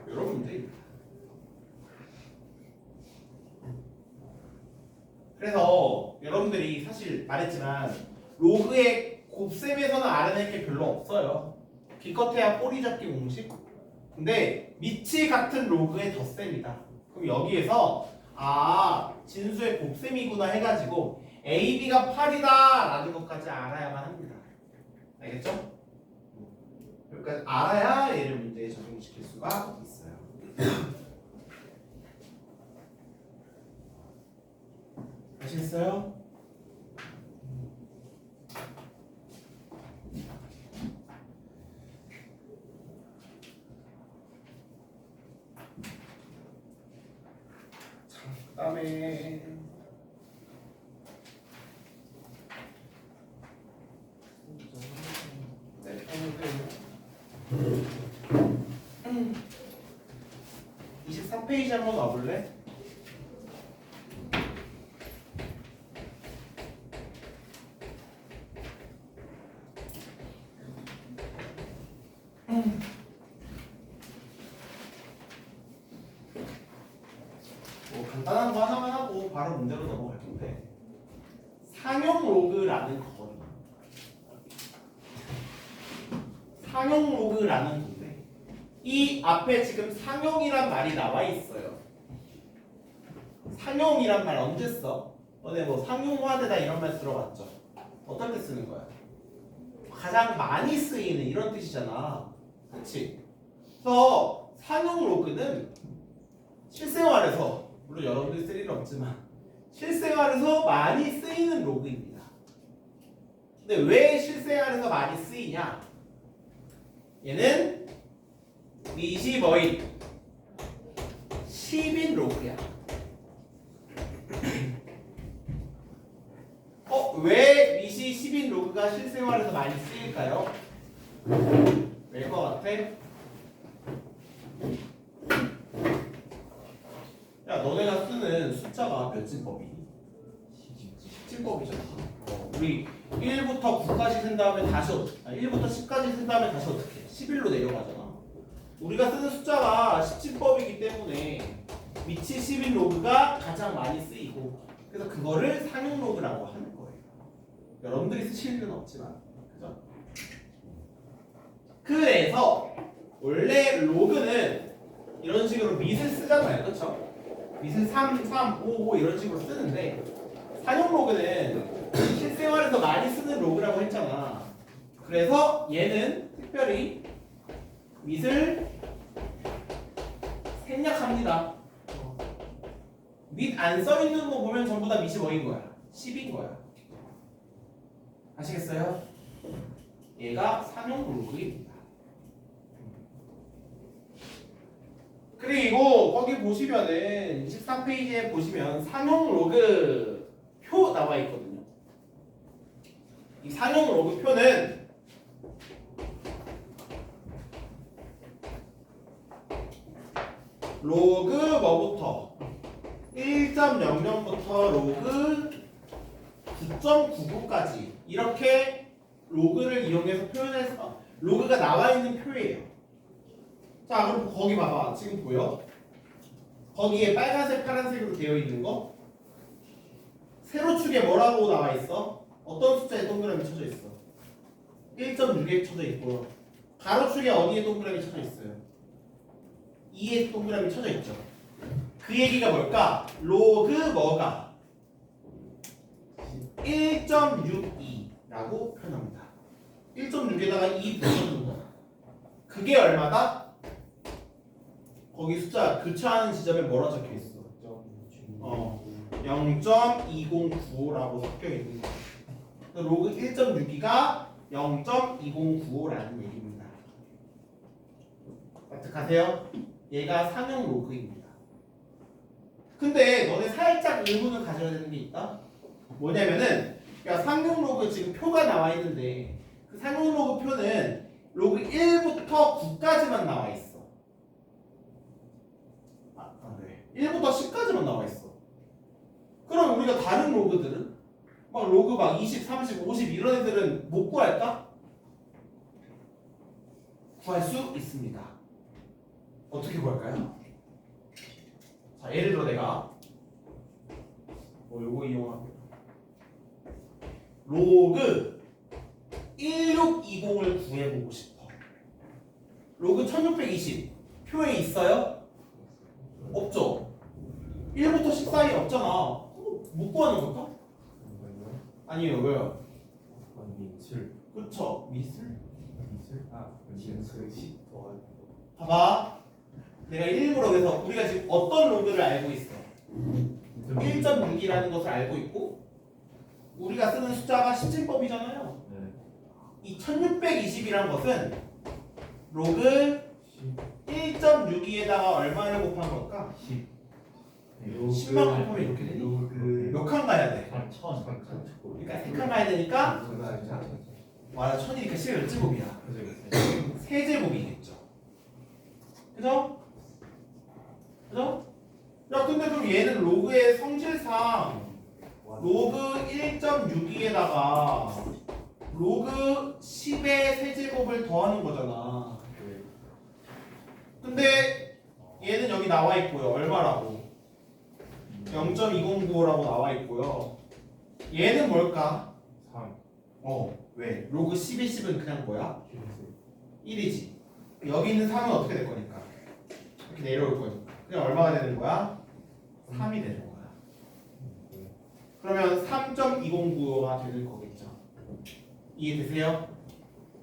이런 문제입니다. 그래서 여러분들이 사실 말했지만 로그의 곱셈에서는 알아낼 게 별로 없어요. 기껏해야 꼬리 잡기 공식. 근데 밑이 같은 로그의 덧셈이다. 그럼 여기에서 진수의 곱셈이구나 해가지고 AB가 8이다 라는 것까지 알아야만 합니다. 알겠죠? 여기까지 알아야 얘를 문제에 적용시킬 수가 있어요. 아시겠어요? 자, 그 다음에 네, 24페이지 한번 와볼래? 뭐 간단한 거 하나만 하고 바로 문제로 넘어갈 건데 상용 로그라는 거거든요. 상용 로그라는 건데 이 앞에 지금 상용이란 말이 나와 있어요. 상용이란 말 언제 써? 너네 뭐 상용화되다 이런 말 들어봤죠? 어떨 때 쓰는 거야? 가장 많이 쓰이는 이런 뜻이잖아. 그렇지? 그래서 상용 로그는 실생활에서 물론 여러분들이 쓸 일은 없지만 실생활에서 많이 쓰이는 로그입니다. 근데 왜 실생활에서 많이 쓰이냐? 얘는 밑이 뭐인? 10인 로그야. 왜 밑이 10인 로그가 실생활에서 많이 쓰일까요? 왜일 것 같아? 야, 너네가 쓰는 숫자가 몇 진법이니? 10진법이잖아. 우리 1부터 9까지 쓴 다음에 다시 1부터 10까지 쓴 다음에 다시 어떻게 해? 11로 내려가잖아. 우리가 쓰는 숫자가 10진법이기 때문에 밑이 10인 로그가 가장 많이 쓰이고 그래서 그거를 상용 로그라고 하는 거예요. 여러분들이 쓰실 일은 없지만 그죠? 그래서 원래 로그는 이런 식으로 밑을 쓰잖아요. 그렇죠? 밑을 3, 3, 5, 5 이런 식으로 쓰는데 상용 로그는 실생활에서 많이 쓰는 로그라고 했잖아. 그래서 얘는 특별히 밑을 생략합니다. 밑 안 써있는 거 보면 전부 다 밑이 뭐인 거야? 10인 거야. 아시겠어요? 얘가 상용 로그입니다. 그리고 거기 보시면은 24페이지에 보시면 상용 로그 표 나와 있거든요. 이 상용 로그 표는 로그 뭐부터 1.00부터 로그 9.99까지 이렇게 로그를 이용해서 표현해서 로그가 나와 있는 표예요. 자, 그럼 거기 봐봐. 지금 보여? 거기에 빨간색, 파란색으로 되어 있는 거 세로축에 뭐라고 나와 있어? 어떤 숫자에 동그라미 쳐져 있어? 1.6에 쳐져 있고요. 가로축에 어디에 동그라미 쳐져 있어요? 2에 동그라미 쳐져 있죠. 그 얘기가 뭘까? 로그 뭐가 1.62라고 표현합니다. 1.6에다가 2 붙여주는 거. 그게 얼마다? 거기 숫자 교차하는 지점에 뭐라 적혀 있어? 0.2095라고 섞여 있는 거. 로그 1.62가 0.2095라는 얘기입니다. 납득하세요? 얘가 상용 로그입니다. 근데 너네 살짝 의문을 가져야 되는 게 있다? 뭐냐면은 야 상용 로그 지금 표가 나와 있는데 그 상용 로그 표는 로그 1부터 9까지만 나와 있어. 네. 1부터 10까지만 나와 있어. 그럼 우리가 다른 로그들은 막 로그 막 20, 30, 50 이런 애들은 못 구할까? 구할 수 있습니다. 어떻게 구할까요? 자, 예를 들어 내가 요거 이용하고 로그 1620을 구해보고 싶어. 로그 1620 표에 있어요? 없죠? 1부터 10 사이 없잖아. 못 구하는 걸까? 아니에요. 왜요? 민술. 그쵸? 미술? 민술? 민술식 봐봐. 내가 일부러 그래서 우리가 지금 어떤 로그를 알고 있어? 1.6이라는 것을 알고 있고 우리가 쓰는 숫자가 17법이잖아요. 이 1620이라는 것은 로그 1.62에다가 얼마를 곱한 걸까? 10만 곱하면 이렇게 되니? 몇 칸 가야 돼? 1000. 그러니까 3칸 가야 되니까 와 1000이니까 10제곱이야. 세제곱이겠죠. 그죠? 그죠? 야 근데 그럼 얘는 로그의 성질상 로그 1.62에다가 로그 10의 세제곱을 더하는 거잖아. 근데 얘는 여기 나와 있고요. 얼마라고? 0.209라고 나와 있고요. 얘는 뭘까? 3. 왜? 로그 10의 10은 그냥 뭐야? 1이지. 여기 있는 3은 어떻게 될 거니까? 이렇게 내려올 거니까. 그냥 얼마가 되는 거야? 3이 되는 거야. 그러면 3.209가 되는 거겠죠. 이해되세요?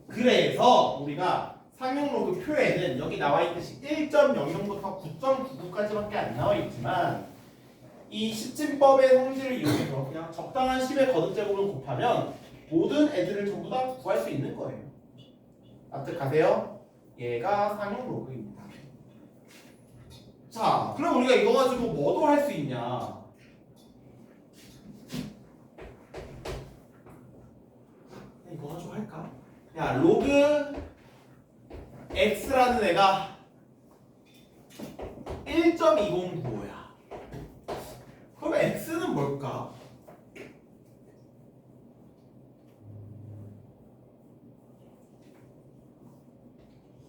그래서 우리가 상용 로그 표에는 여기 나와 있듯이 1.00부터 9.99까지밖에 안 나와 있지만 이 십진법의 성질을 이용해서 그냥 적당한 10의 거듭제곱을 곱하면 모든 애들을 전부 다 구할 수 있는 거예요. 납득하세요? 얘가 상용 로그입니다. 자, 그럼 우리가 이거 가지고 뭐도 할 수 있냐? 이거 가지고 할까? 야, 로그 x라는 애가 1.209야. 그럼 x는 뭘까?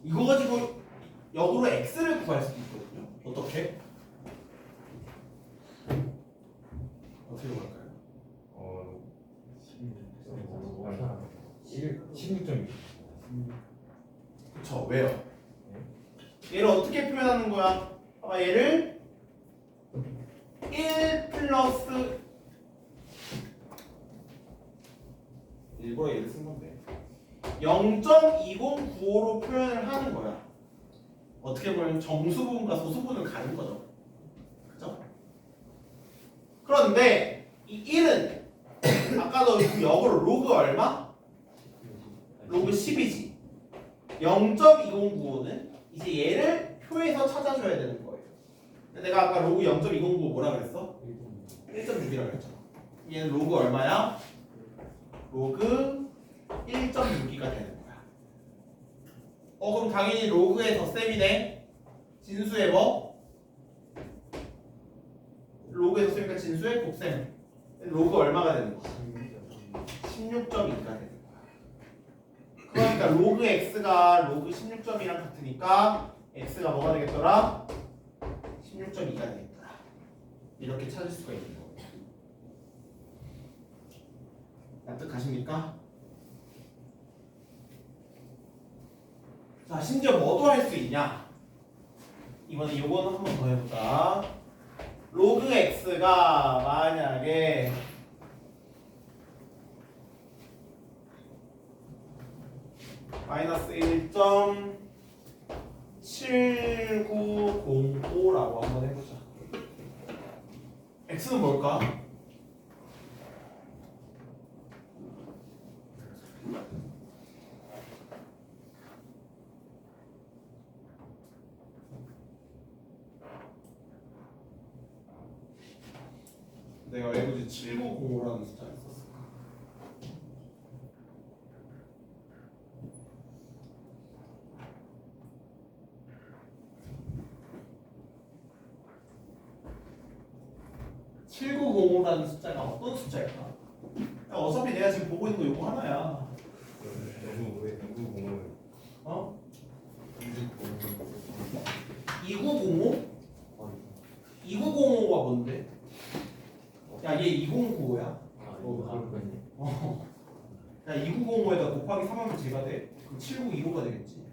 이거 가지고 역으로 x를 구할 수도 있거든요. 어떻게? 어떻게 구할까요? 16.6. 그쵸? 왜요? 얘를 어떻게 표현하는 거야? 봐봐, 얘를 1 플러스 일부러 얘를 쓴 건데 0.2095로 표현을 하는 거야. 어떻게 보면 정수 부분과 소수 부분을 가는 거죠. 그죠? 그런데 이 1은 아까도 역으로 로그 얼마? 로그 10이지. 0.2095는 이제 얘를 표에서 찾아줘야 되는 거예요. 내가 아까 로그 0.2095 뭐라 그랬어? 1.6이라고 그랬잖아. 얘는 로그 얼마야? 로그 1.6이가 되는 거야. 그럼 당연히 로그의 덧셈이네. 진수의 뭐? 로그의 덧셈이니까 진수의 곱셈. 로그 얼마가 되는 거야? 16.2가 되는 거야. 그러니까 로그 x가 로그 16.2랑 같으니까 x가 뭐가 되겠더라? 16.2가 되겠더라. 이렇게 찾을 수가 있는 거예요. 납득하십니까? 자, 심지어 뭐도 할 수 있냐? 이번에 요거는 한 번 더 해보자. 로그 x가 만약에 마이너스 1.7905라고 한번 해보자. x는 뭘까? 내가 왜 굳이 7905라는 숫자를 썼을까? (7905라는) 숫자가 어떤 숫자일까? 야, 어차피 내가 지금 보고 있는 거 이거 하나야. 누구 공을 어? 2905? 2905가 뭔데? 야, 얘 2095야? 그렇군요. 야, 2905에다 곱하기 3하면 제가 돼? 그럼 7925가 되겠지.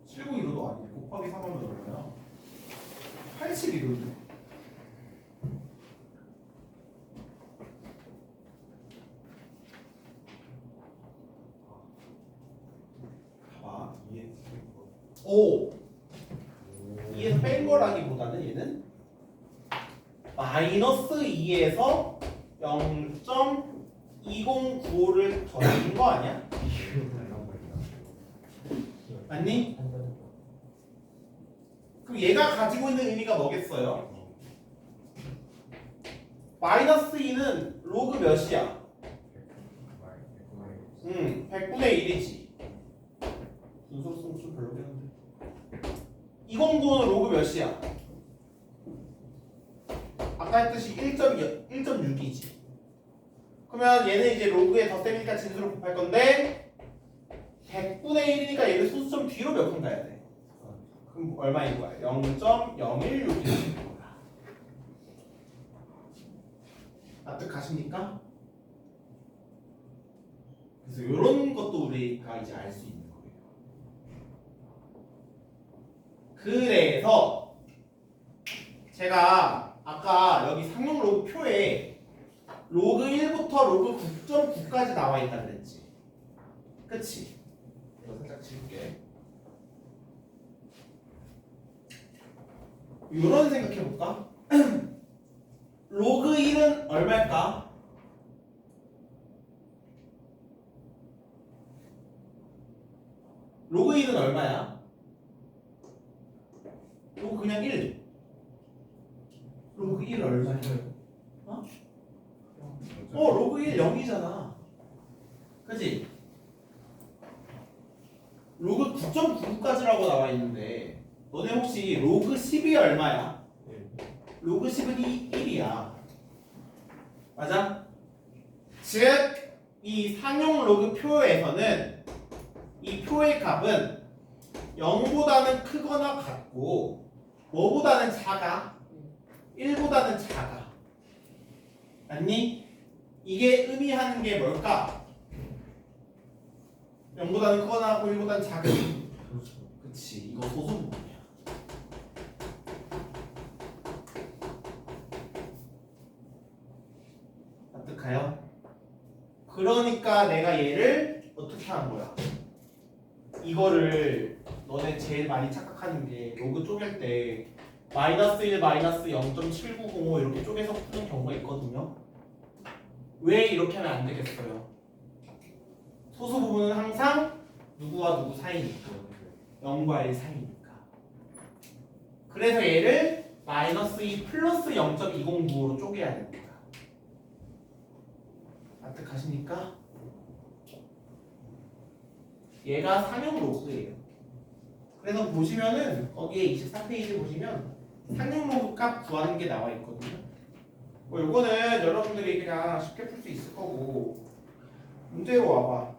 7915도 아니지. 곱하기 3하면 얼마야? 81도. 봐봐. 오! 얘는 뺀 거라기보다는 얘는 마이너스 2에서 0.2095를 더해준 거 아니야? 맞니? 그럼 얘가 가지고 있는 의미가 뭐겠어요? 마이너스 2는 로그 몇이야? 100분의 1이지. 순서로 쓰면 좀 별로겠는데. 209는 로그 몇이야? 아까 했듯이 1.6이지. 그러면 얘는 이제 로그의 덧셈이니까 진수를 곱할 건데 100분의 1이니까 얘를 소수점 뒤로 몇 칸 가야 돼? 그럼 얼마인 거야? 0.016이 되는 거야. 납득하십니까? 그래서 이런 것도 우리가 이제 알 수 있는 거예요. 그래서 제가 아까 여기 상용 로그 표에 로그 1부터 로그 9.9까지 나와 있다 그랬지. 그치? 이거 살짝 지울게. 이런 생각해 볼까? 로그 1은 얼마일까? 로그 1은 얼마야? 로그 그냥 1. 로그 1 얼마야? 로그 1 0이잖아. 그치? 로그 9.9까지라고 나와 있는데 너네 혹시 로그 10이 얼마야? 로그 10은 1이야. 맞아? 즉, 이 상용 로그 표에서는 이 표의 값은 0보다는 크거나 같고 뭐보다는 작아? 1보다는 작아. 맞니? 이게 의미하는 게 뭘까? 0보다는 크거나 하고 1보다는 작은. 그치, 이거 소수부분이야. 납득해요? 그러니까 내가 얘를 어떻게 한 거야? 이거를 너네 제일 많이 착각하는 게 로그 쪼갤 때 마이너스 1, 마이너스 0.7905 이렇게 쪼개서 푸는 경우가 있거든요. 왜 이렇게 하면 안 되겠어요? 소수 부분은 항상 누구와 누구 사이니까 0과 1 사이니까. 그래서 얘를 마이너스 2 플러스 0.209로 쪼개야 됩니다. 납득하십니까? 얘가 상용 로그예요. 그래서 보시면은 거기에 24페이지 보시면 상용 로그 값 구하는 게 나와 있거든요. 뭐 요거는 여러분들이 그냥 쉽게 풀 수 있을 거고 문제로 와봐.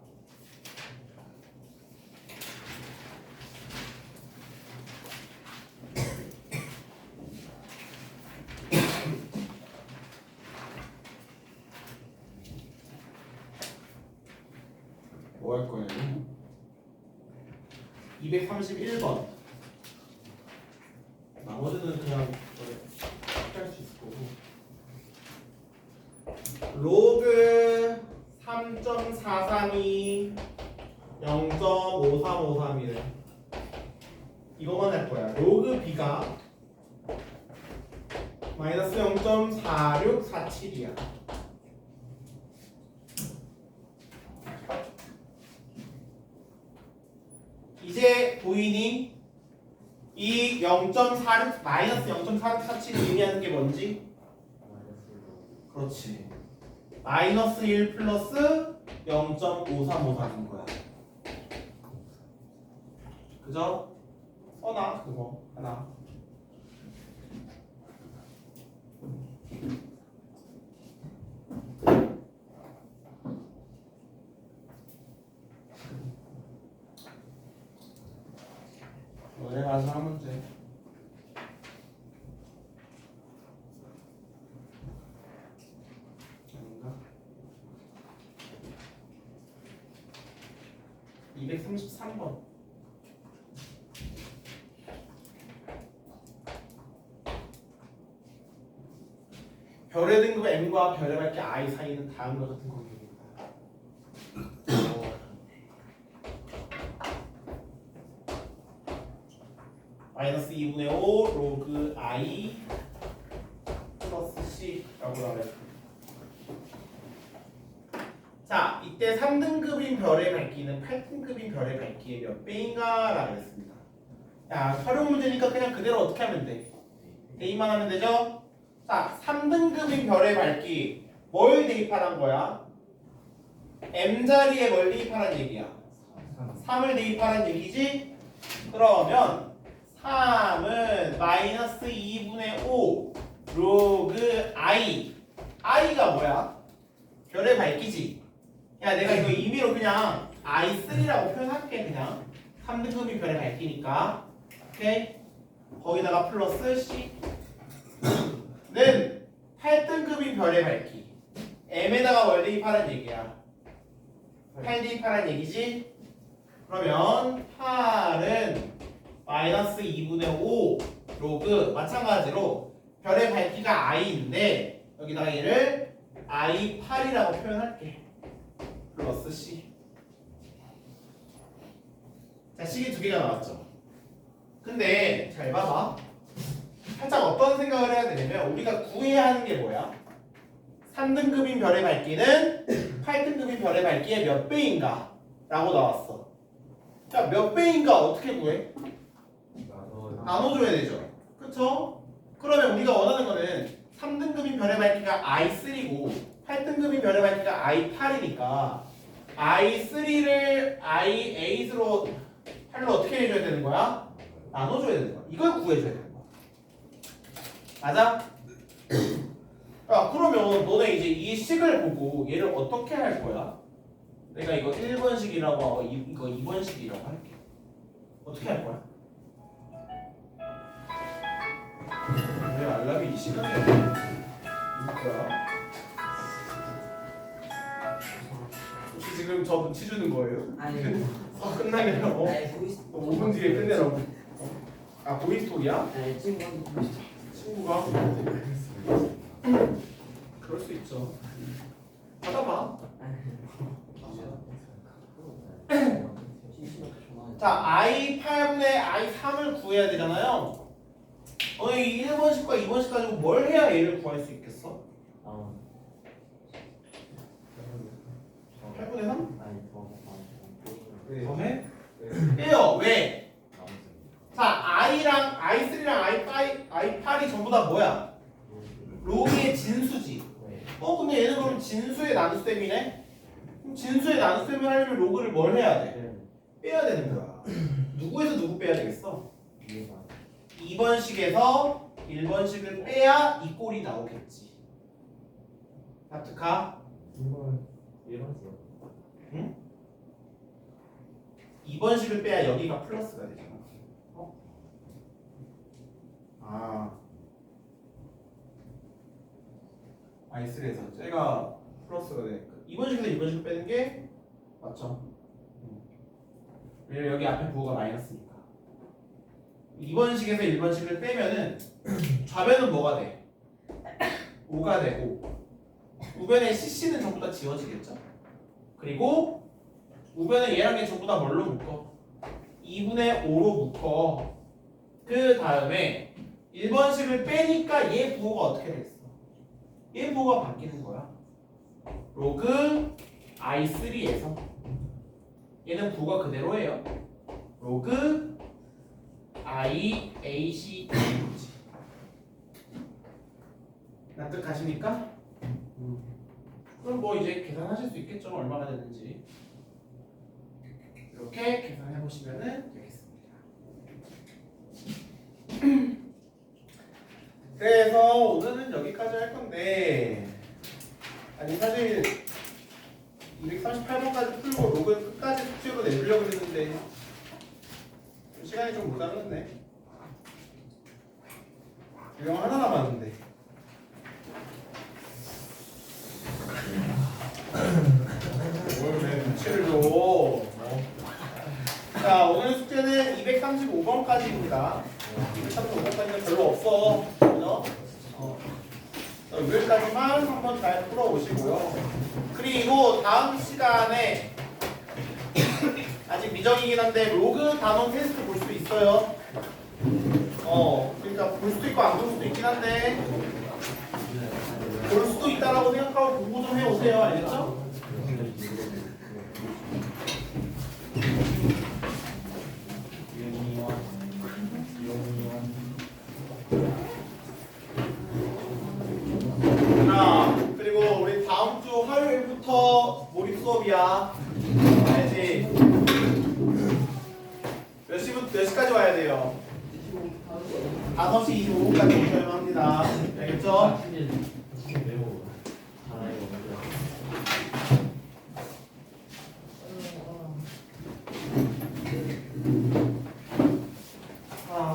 뭐 할 거냐면 231번 나머지는 그냥 할 수 있을 거고 로그 3.432 0.5353이래. 이거만 할 거야. 로그 B가 마이너스 0.4647이야. 이제 보이니? 이 0.46 마이너스 0.4647이 의미하는 게 뭔지? 그렇지. 마이너스 1 플러스 0.5353인 거야. 그죠? 써놔 그거 하나. 너네 가서 하면 돼. 아닌가? 233번. 별의 등급 m과 별의 밝기 i 사이는 다음과 같은 관계입니다. 마이너스 2분의 5 로그 i 플러스 c라고 나와있습니다. 자, 이때 3등급인 별의 밝기는 8등급인 별의 밝기의 몇 배인가? 라고 했습니다. 야, 활용 문제니까 그냥 그대로 어떻게 하면 돼? 대입만 하면 되죠? 자, 3등급인 별의 밝기 뭘 대입하란 거야? m자리에 뭘 대입하란 얘기야? 3을 대입하란 얘기지? 그러면 3은 마이너스 2분의 5 로그 i i가 뭐야? 별의 밝기지? 야 내가 이거 임의로 그냥 i3라고 표현할게. 그냥 3등급이 별의 밝기니까. 오케이? 거기다가 플러스 c 는 8등급인 별의 밝기 m에다가 뭘 대입하란 얘기야? 8 대입하란 얘기지? 그러면 8은 마이너스 2분의 5 로그 마찬가지로 별의 밝기가 i인데 여기다가 얘를 i8이라고 표현할게. 플러스 c. 자, 식이 두 개가 나왔죠. 근데 잘 봐봐. 살짝 어떤 생각을 해야 되냐면 우리가 구해야 하는 게 뭐야? 3등급인 별의 밝기는 8등급인 별의 밝기의 몇 배인가? 라고 나왔어. 자, 몇 배인가 어떻게 구해? 나눠줘야 되죠. 그쵸? 그러면 우리가 원하는 거는 3등급인 별의 밝기가 i3고 8등급인 별의 밝기가 i8이니까 i3를 i8로 8로 어떻게 해줘야 되는 거야? 나눠줘야 되는 거야. 이걸 구해줘야 되는 거야. 맞아? 야, 그러면 너네 이제 이 식을 보고 얘를 어떻게 할 거야? 내가 이거 1번식이라고 하고 이거 2번식이라고 할게. 어떻게 할 거야? 왜 알람이 이 시간에 누구야? 혹시 지금 저 눈치 주는 거예요? 아니, 끝나면 아니 보이스. 5분 뒤에 끝내라고. 아, 보이스톡이야? 네, 친구한테 보이스. 친구가? 그럴 수 있죠. 받아봐. 자, i8분의 i3을 구해야 되잖아요. 이 1번식과 2번식 가지고 뭘 해야 얘를 구할 수 있겠어? 8분의 3? 아니 더 더해? 빼요. 왜? 자, i3랑 i8이 전부 다 뭐야? 로그의 진수지. 근데 얘는 그럼 진수의 나눗셈이네? 그럼 진수의 나눗셈을 하려면 로그를 뭘 해야 돼? 빼야 되는 거야. 누구에서 누구 빼야 되겠어? 2번식에서 1번식을 빼야 이 꼴이 나오겠지. 납득하? 2번식을 빼야 여기가 플러스가 되잖아. i3에서 쟤가 플러스가 돼. 2번식에서 1번식을 빼는 게 맞죠? 왜냐면 여기 앞에 부호가 마이너스니까. 2번식에서 1번식을 빼면은 좌변은 뭐가 돼? 5가 되고 우변의 CC는 전부 다 지워지겠죠? 그리고 우변은 얘랑 얘 전부 다 뭘로 묶어? 2분의 5로 묶어. 그 다음에 1번식을 빼니까 얘 부호가 어떻게 됐어? 얘 부호가 바뀌는 거야. 로그 i3에서 얘는 부호가 그대로예요. 로그 i-ac 납득하십니까? 그럼 뭐 이제 계산하실 수 있겠죠? 얼마나 되는지 이렇게 계산해 보시면 되겠습니다. 그래서 오늘은 여기까지 할 건데, 아니 사실 238번까지 풀고 로그 끝까지 숙제로 내주려고 했는데 시간이 좀 모자랐네. 유형 하나 남았는데. 뭘 왜 눈치를 줘. 자, 오늘 숙제는 235번까지입니다. 235번까지는 별로 없어. 그죠? 여기까지만 한번 잘 풀어오시고요. 그리고 다음 시간에 아직 미정이긴 한데 로그 단원 테스트 볼 수 있어요. 그러니까 볼 수도 있고 안 볼 수도 있긴 한데 볼 수도 있다라고 생각하고 공부 좀 해오세요. 알겠죠? 그리고 우리 다음 주 화요일부터 몰입 수업이야. 알지? 몇 시까지 와야 돼요? 5시 25분까지 오셔야 합니다. 알겠죠?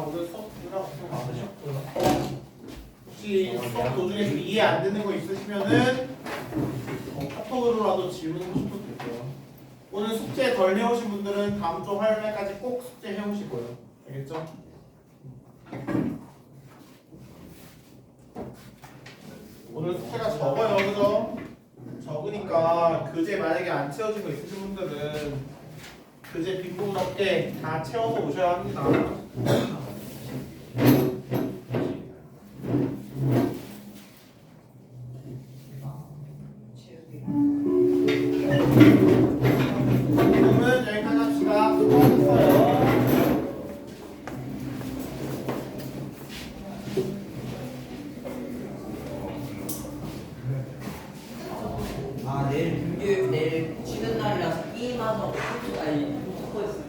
오늘 수업 누나 고생 많으셨고요. 혹시 수업 도중에 좀 이해 안 되는 거 있으시면은 카톡으로라도 질문 하셔도 되고요. 오늘 숙제 덜 해오신 분들은 다음 주 화요일까지 꼭 숙제 해오시고요. 알겠죠? 오늘 숙제가 적어요, 그죠? 적으니까 교재 만약에 안 채워진 거 있으신 분들은 교재 빈 부분 없게 다 채워서 오셔야 합니다. 그러면 여기까지 합시다. 수고하셨어요. 내일 금요일 내일 쉬는 날이라서 게임하서 아니 컴퓨터 있어요.